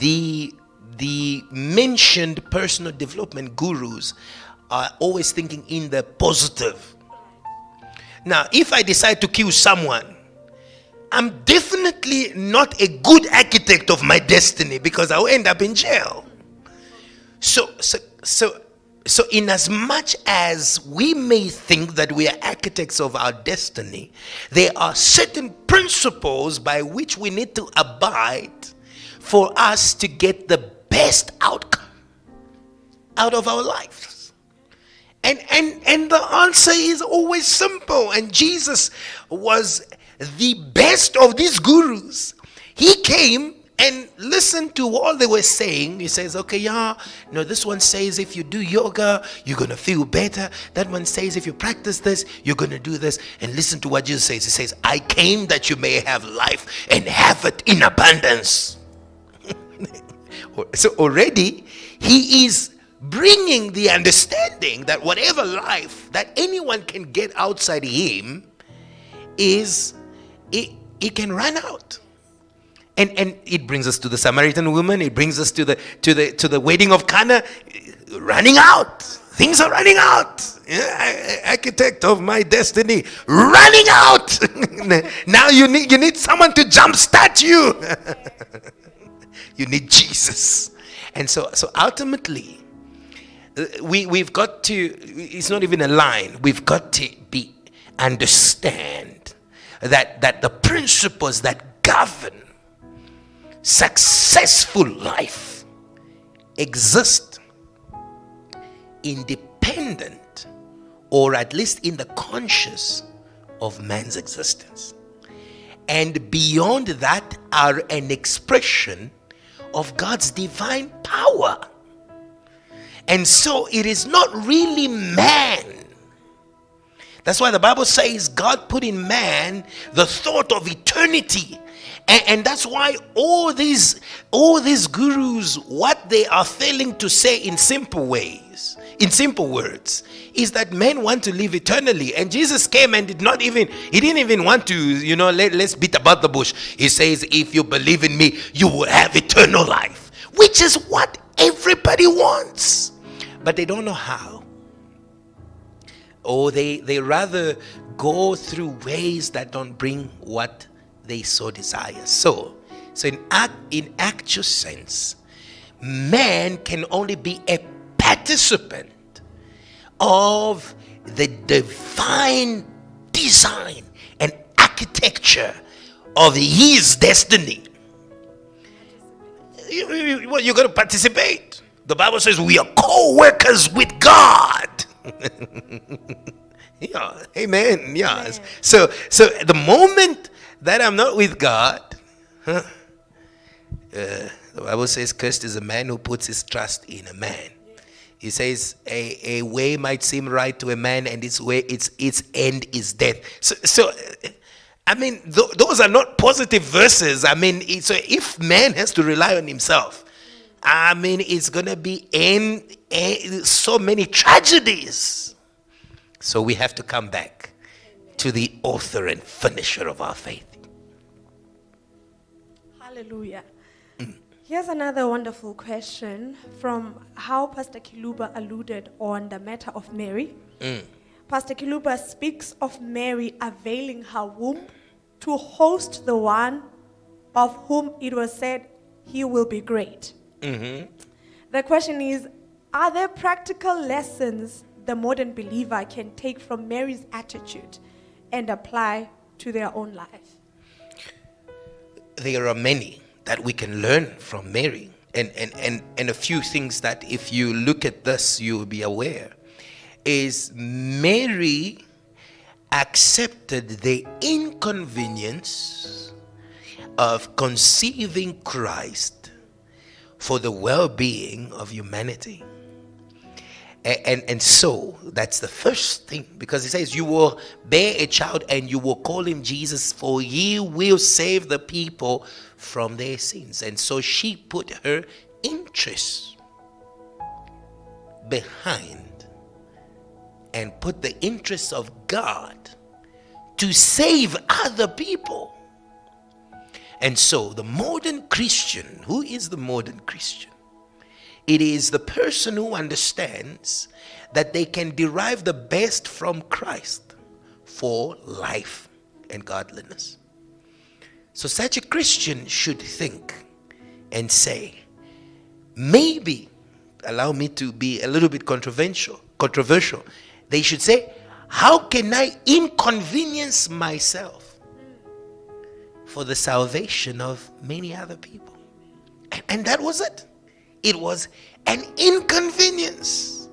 the mentioned personal development gurus are always thinking in the positive. Now, if I decide to kill someone, I'm definitely not a good architect of my destiny because I'll end up in jail. So in as much as we may think that we are architects of our destiny, there are certain principles by which we need to abide for us to get the best outcome out of our lives. And the answer is always simple. And Jesus was the best of these gurus. He came and listened to all they were saying. He says, okay, this one says if you do yoga, you're going to feel better. That one says if you practice this, you're going to do this. And listen to what Jesus says. He says, I came that you may have life and have it in abundance. So already he is bringing the understanding that whatever life that anyone can get outside him is, it can run out. And it brings us to the Samaritan woman. It brings us to the wedding of Cana. Running out. Things are running out. Architect of my destiny. Running out. Now you need someone to jumpstart you. You need Jesus. And so ultimately, we've got to, it's not even a line. We've got to understand that the principles that govern successful life exist independent, or at least in the conscious of man's existence, and beyond that are an expression of God's divine power. And so it is not really man. That's why the Bible says God put in man the thought of eternity. And that's why all these gurus, what they are failing to say in simple ways, in simple words, is that men want to live eternally. And Jesus came and he didn't even want to, let's beat about the bush. He says, if you believe in me, you will have eternal life, which is what everybody wants. But they don't know how. Or they rather go through ways that don't bring what they so desire. So in actual sense, man can only be a participant of the divine design and architecture of his destiny. You're going to participate. The Bible says we are co-workers with God. Yeah, amen. Yeah. Amen. So the moment that I'm not with God, the Bible says cursed is a man who puts his trust in a man. He says a way might seem right to a man, and its end is death. So I mean, those are not positive verses. I mean, so if man has to rely on himself, I mean, it's gonna be so many tragedies. So we have to come back to the author and finisher of our faith. Hallelujah. Here's another wonderful question from how Pastor Kiluba alluded on the matter of Mary. Pastor Kiluba speaks of Mary availing her womb to host the one of whom it was said he will be great. Mm-hmm. The question is, are there practical lessons the modern believer can take from Mary's attitude and apply to their own life? There are many that we can learn from Mary, and a few things that if you look at this you will be aware is Mary accepted the inconvenience of conceiving Christ for the well-being of humanity. And so that's the first thing, because it says you will bear a child and you will call him Jesus, for he will save the people from their sins. And so she put her interests behind and put the interests of God to save other people. And so the modern Christian, who is the modern Christian? It is the person who understands that they can derive the best from Christ for life and godliness. So such a Christian should think and say, maybe, allow me to be a little bit controversial. They should say, how can I inconvenience myself for the salvation of many other people? And that was it. It was an inconvenience.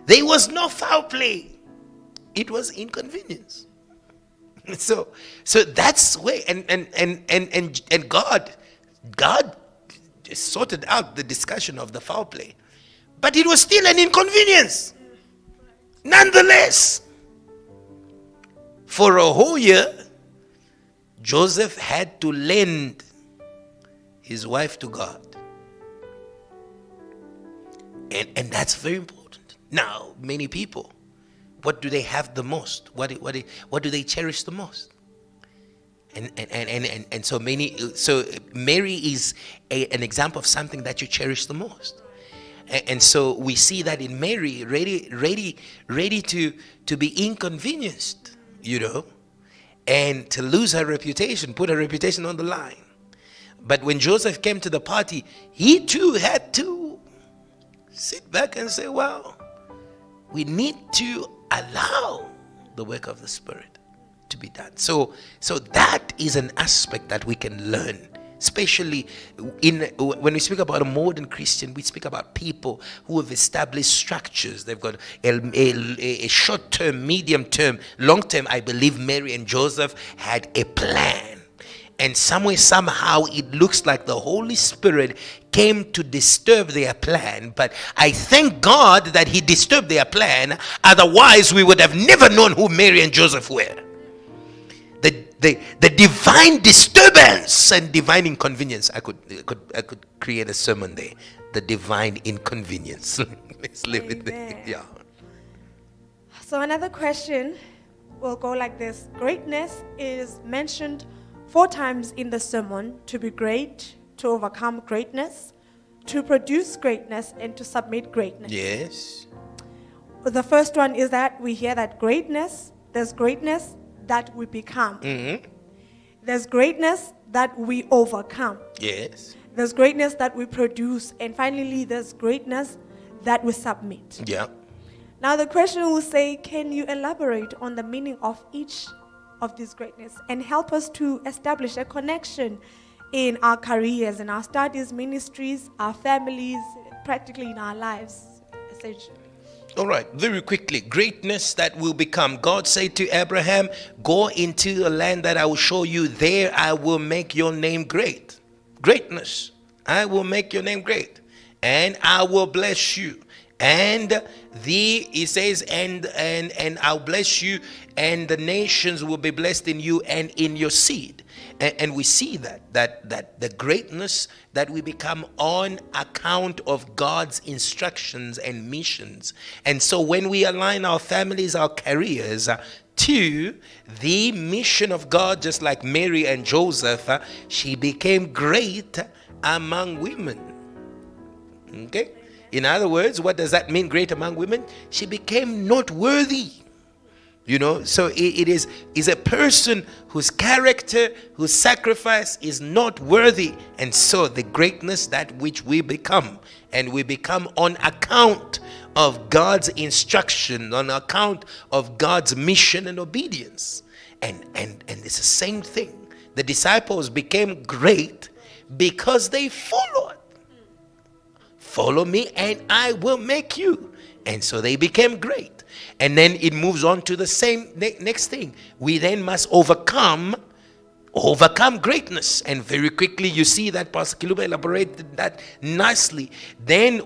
There was no foul play. It was inconvenience. So that's where and God sorted out the discussion of the foul play. But it was still an inconvenience. Nonetheless, for a whole year, Joseph had to lend his wife to God. And that's very important. Now, many people, what do they have the most? What do they cherish the most? And so Mary is an example of something that you cherish the most. And so we see that in Mary, ready to be inconvenienced, and to lose her reputation, put her reputation on the line. But when Joseph came to the party, he too had to sit back and say, well, we need to allow the work of the Spirit to be done. So that is an aspect that we can learn, especially when we speak about a modern Christian. We speak about people who have established structures. They've got a short term, medium term, long term. I believe Mary and Joseph had a plan. And somehow it looks like the Holy Spirit came to disturb their plan. But I thank God that he disturbed their plan. Otherwise, we would have never known who Mary and Joseph were. The divine disturbance and divine inconvenience. I could create a sermon there. The divine inconvenience. Let's leave it there. Yeah. So another question will go like this. Greatness is mentioned 4 times in the sermon: to be great, to overcome greatness, to produce greatness, and to submit greatness. Yes. The first one is that we hear that there's greatness that we become. Mm-hmm. There's greatness that we overcome. Yes. There's greatness that we produce. And finally, there's greatness that we submit. Yeah. Now the question will say, can you elaborate on the meaning of each of these greatness and help us to establish a connection in our careers, in our studies, ministries, our families, practically in our lives, essentially? All right, very quickly. Greatness that will become. God said to Abraham, go into a land that I will show you. There I will make your name great. Greatness. I will make your name great. And I will bless you. And he says, and I'll bless you, and the nations will be blessed in you and in your seed. And we see that the greatness that we become on account of God's instructions and missions. And so when we align our families, our careers to the mission of God, just like Mary and Joseph, she became great among women. Okay? In other words, what does that mean, great among women? She became noteworthy. So it is a person whose character, whose sacrifice is noteworthy. And so the greatness that which we become, and we become on account of God's instruction, on account of God's mission and obedience. And it's the same thing. The disciples became great because they followed. Follow me and I will make you. And so they became great. And then it moves on to the same next thing. We then must overcome overcome greatness. And very quickly you see that Pastor Kiluba elaborated that nicely. Then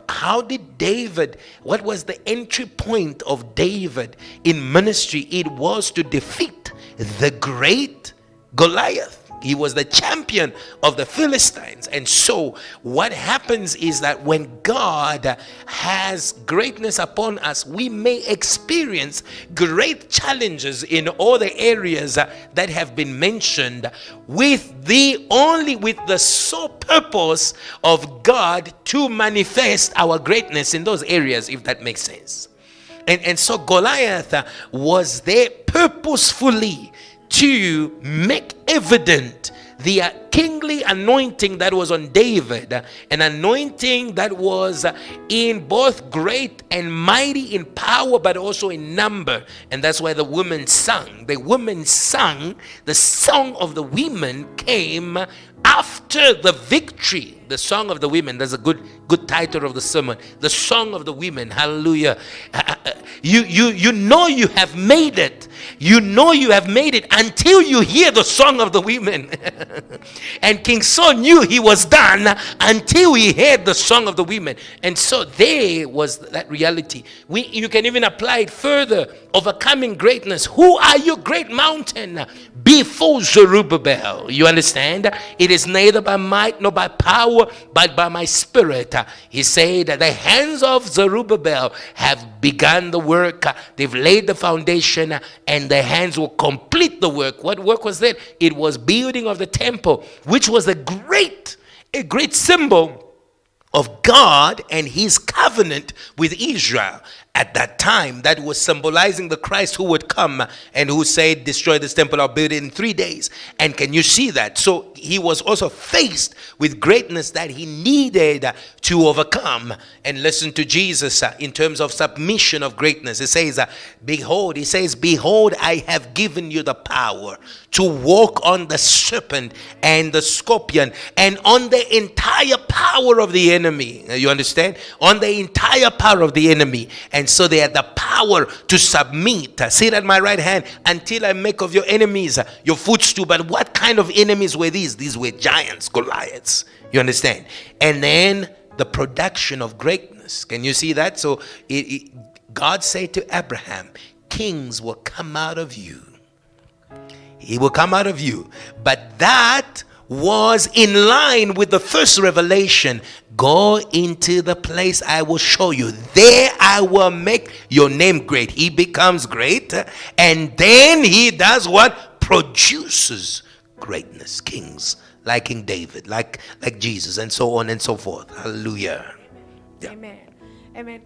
how did David, what was the entry point of David in ministry? It was to defeat the great Goliath. He was the champion of the Philistines. And so what happens is that when God has greatness upon us, we may experience great challenges in all the areas that have been mentioned, with the sole purpose of God to manifest our greatness in those areas, if that makes sense. And so Goliath was there purposefully to make evident the kingly anointing that was on David, an anointing that was in both great and mighty in power, but also in number. And that's why the women sang. The women sang. The song of the women came after the victory. The song of the women. That's a good title of the sermon. The song of the women. Hallelujah. You know you have made it. You know you have made it until you hear the song of the women. And King Saul knew he was done until he heard the song of the women. And so there was that reality. You can even apply it further. Overcoming greatness. Who are you, great mountain? Before Zerubbabel. You understand? It is neither by might nor by power, but by my spirit. He said that the hands of Zerubbabel have begun the work. They've laid the foundation, and their hands will complete the work. What work was that? It was building of the temple, which was a great symbol of God and his covenant with Israel. At that time, that was symbolizing the Christ who would come and who said, destroy this temple, I'll build it in 3 days. And can you see that? So he was also faced with greatness that he needed to overcome. And listen to Jesus in terms of submission of greatness. It says, behold, I have given you the power to walk on the serpent and the scorpion and on the entire power of the enemy. You understand? On the entire power of the enemy. And so they had the power to submit. Sit at my right hand until I make of your enemies your footstool. But what kind of enemies were these? These were giants, Goliaths. You understand? And then the production of greatness. Can you see that? So God said to Abraham, kings will come out of you. He will come out of you. But that was in line with the first revelation. Go into the place I will show you. There I will make your name great. He becomes great. And then he does what? Produces greatness. Kings like King David, like Jesus, and so on and so forth. Hallelujah. Yeah. Amen.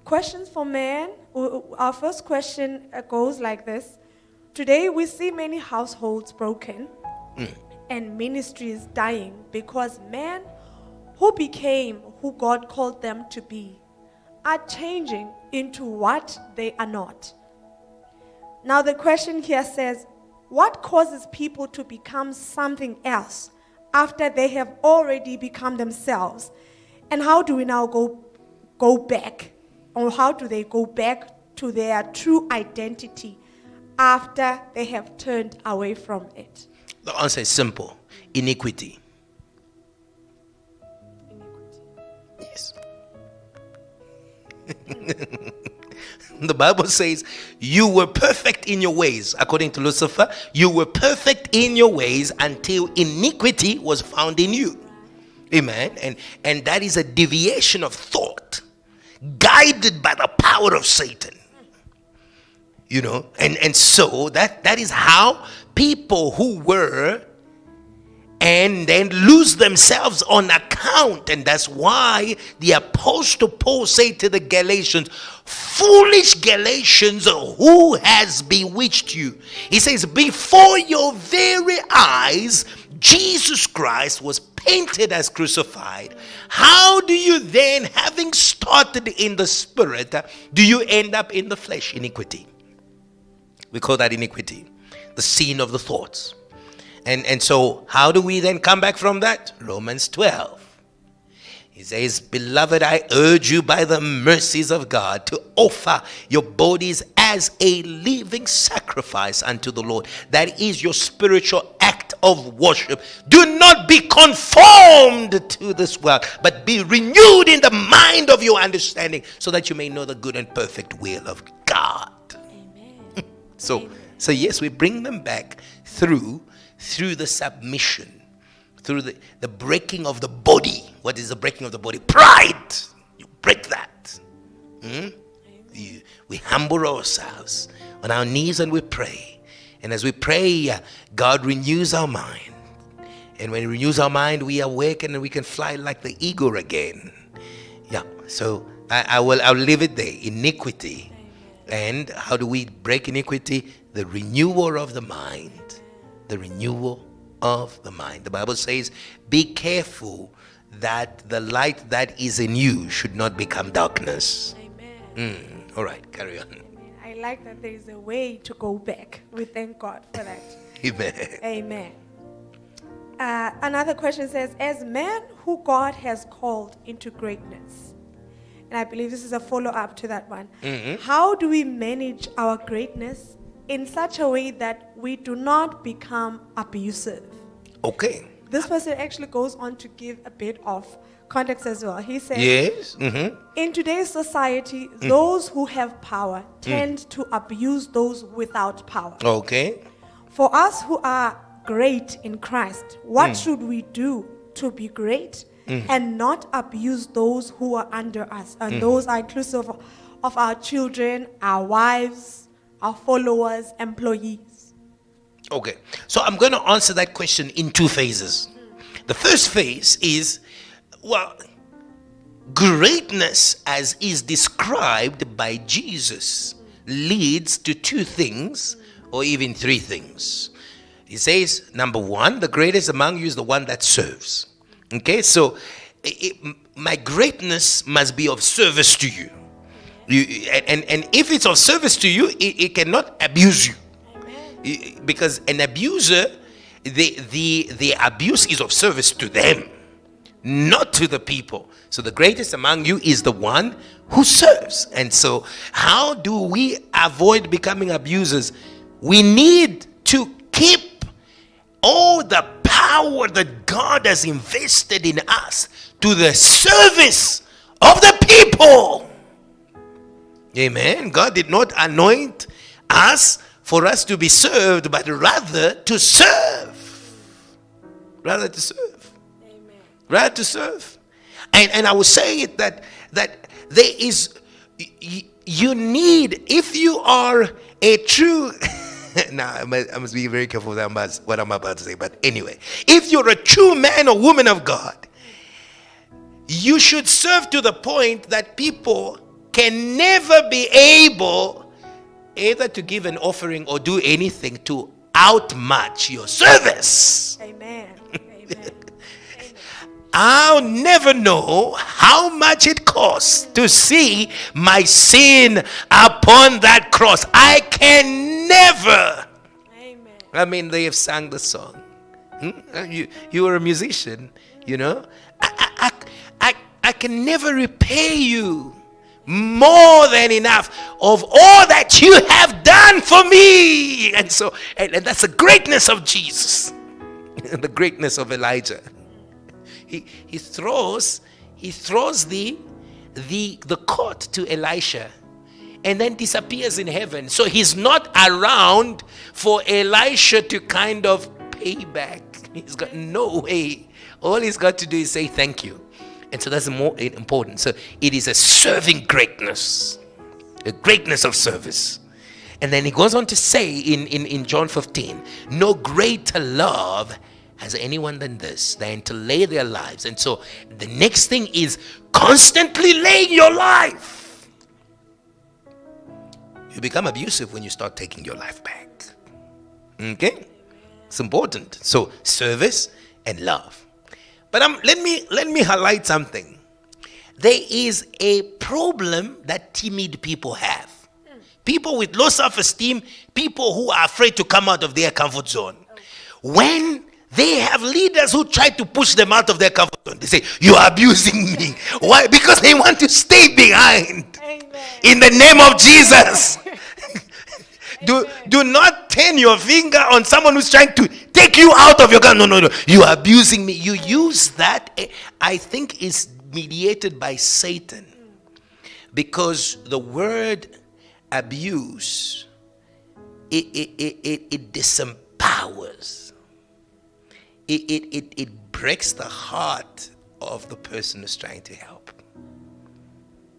Questions for man. Our first question goes like this. Today we see many households broken and ministries dying because men who became who God called them to be are changing into what they are not. Now the question here says, what causes people to become something else after they have already become themselves? And how do we now go back? Or how do they go back to their true identity after they have turned away from it? The answer is simple. Iniquity. Yes. The Bible says you were perfect in your ways. According to Lucifer, you were perfect in your ways until iniquity was found in you. Amen. And that is a deviation of thought guided by the power of Satan. You know, and so that is how people who were and then lose themselves on account. And that's why the Apostle Paul said to the Galatians, foolish Galatians, who has bewitched you? He says, before your very eyes, Jesus Christ was painted as crucified. How do you then, having started in the spirit, do you end up in the flesh? Iniquity. We call that iniquity, the sin of the thoughts. And so how do we then come back from that? Romans 12. He says, beloved, I urge you by the mercies of God to offer your bodies as a living sacrifice unto the Lord. That is your spiritual of worship. Do not be conformed to this world, but be renewed in the mind of your understanding, so that you may know the good and perfect will of God. Amen. So yes, we bring them back through the submission, through the breaking of the body. What is the breaking of the body? Pride. You break that. We humble ourselves on our knees and we pray. And as we pray, God renews our mind. And when He renews our mind, we awaken and we can fly like the eagle again. Yeah. So I'll leave it there. Iniquity. And how do we break iniquity? The renewal of the mind. The renewal of the mind. The Bible says, be careful that the light that is in you should not become darkness. Amen. All right, carry on. I like that there is a way to go back. We thank God for that. Amen. Amen. Another question says, as men who God has called into greatness, and I believe this is a follow-up to that one, how do we manage our greatness in such a way that we do not become abusive? Okay. This person actually goes on to give a bit of context as well. He says, Yes. in today's society, those who have power tend to abuse those without power. Okay. For us who are great in Christ, what should we do to be great and not abuse those who are under us? And those are inclusive of our children, our wives, our followers, employees. Okay. So I'm going to answer that question in two phases. The first phase is, well, greatness as is described by Jesus leads to two things, or even three things. He says, number one, the greatest among you is the one that serves. Okay, so my greatness must be of service to you. And if it's of service to you, it cannot abuse you. Because an abuser, the abuse is of service to them, not to the people. So the greatest among you is the one who serves. And so how do we avoid becoming abusers? We need to keep all the power that God has invested in us to the service of the people. Amen. God did not anoint us for us to be served, but rather to serve. Rather to serve. Amen. Rather to serve. And I will say it that there is, you need, if you are a true, now I must be very careful with what I'm about to say, but anyway, if you're a true man or woman of God, you should serve to the point that people can never be able either to give an offering or do anything to outmatch your service. Amen. Amen. I'll never know how much it costs to see my sin upon that cross. I can never. Amen. I mean, they have sung the song. You are a musician, you know. I can never repay you more than enough of all that you have done for me. And so, and that's the greatness of Jesus, the greatness of Elijah. He throws the coat to Elisha and then disappears in heaven. So he's not around for Elisha to kind of pay back. He's got no way. All he's got to do is say thank you. And so that's more important. So it is a serving greatness, a greatness of service. And then he goes on to say in John 15, no greater love has anyone than this, than to lay their lives. And so the next thing is constantly laying your life. You become abusive when you start taking your life back. Okay? It's important. So service and love. But let me highlight something. There is a problem that timid people have. People with low self-esteem, people who are afraid to come out of their comfort zone. When they have leaders who try to push them out of their comfort zone, they say, you are abusing me. Why? Because they want to stay behind. Amen. In the name of Jesus. Do not turn your finger on someone who's trying to take you out of your gun. No. You are abusing me. You use that, I think, is mediated by Satan. Because the word abuse, it disempowers. It breaks the heart of the person who's trying to help.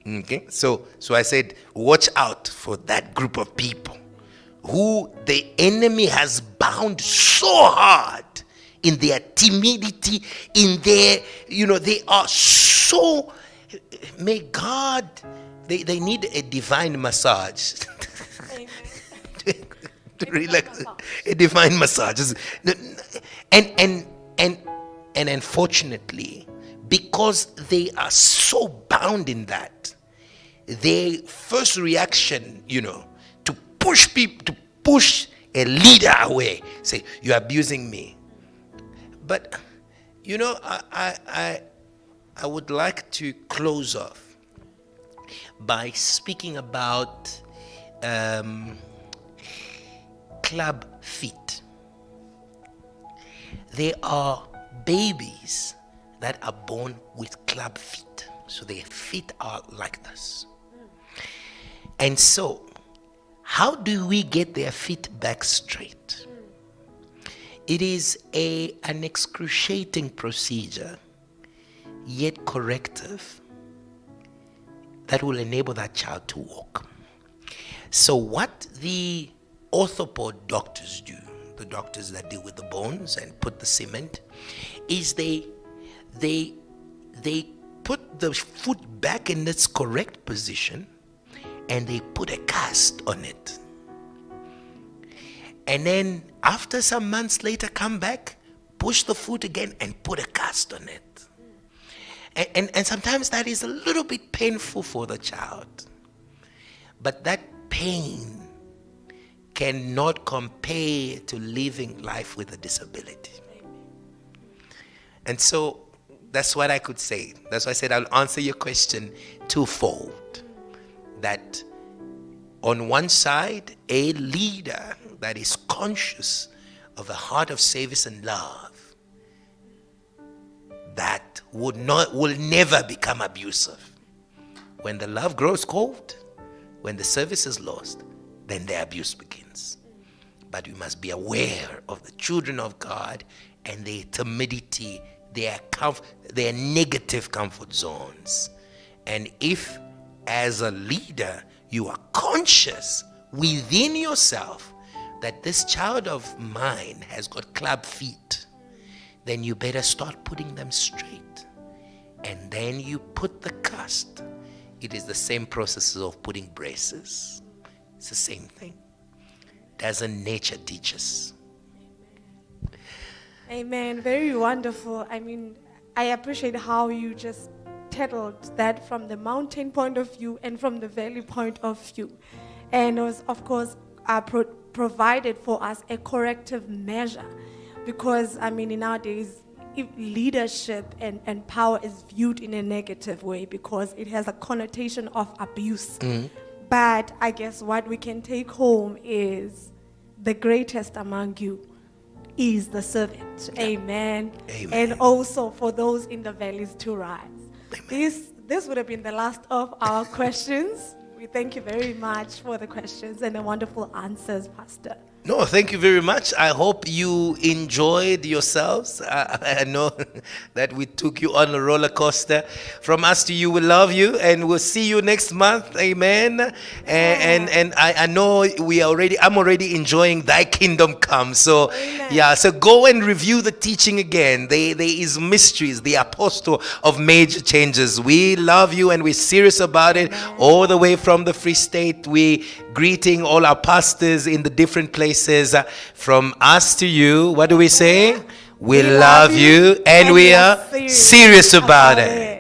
Okay, so I said, watch out for that group of people who the enemy has bound so hard in their timidity, in their, they are so, may God, they need a divine massage. to relax, a divine massage. And unfortunately, because they are so bound in that, their first reaction, to push people, to push a leader away, say, you're abusing me. But, I would like to close off by speaking about club feet. There are babies that are born with club feet. So their feet are like this. And so, how do we get their feet back straight? It is an excruciating procedure, yet corrective, that will enable that child to walk. So what the orthopod doctors do, the doctors that deal with the bones and put the cement, is they put the foot back in its correct position and they put a cast on it. And then after some months later, come back, push the foot again and put a cast on it. And sometimes that is a little bit painful for the child. But that pain cannot compare to living life with a disability. And so that's what I could say. That's why I said I'll answer your question twofold. That on one side, a leader that is conscious of a heart of service and love that will never become abusive. When the love grows cold, when the service is lost, then the abuse begins. But we must be aware of the children of God and their timidity, their negative comfort zones. And if, as a leader, you are conscious within yourself that this child of mine has got club feet, then you better start putting them straight. And then you put the cast. It is the same process of putting braces. It's the same thing. Doesn't nature teach us? Amen. Very wonderful. I mean, I appreciate how you just tackled that from the mountain point of view and from the valley point of view. And it was, of course, provided for us a corrective measure. Because, I mean, nowadays, if leadership and power is viewed in a negative way because it has a connotation of abuse. But I guess what we can take home is the greatest among you is the servant. Amen. Amen. And also for those in the valleys to rise. Amen. This would have been the last of our questions. We thank you very much for the questions and the wonderful answers, Pastor. No, thank you very much. I hope you enjoyed yourselves. I know that we took you on a roller coaster. From us to you, we love you, and we'll see you next month. Amen. And I know I'm already enjoying Thy Kingdom Come. So yeah, so go and review the teaching again. There is mysteries, the apostle of major changes. We love you and we're serious about it. All the way from the Free State, we greeting all our pastors in the different places. From us to you, what do we say? We love you and we are serious about it.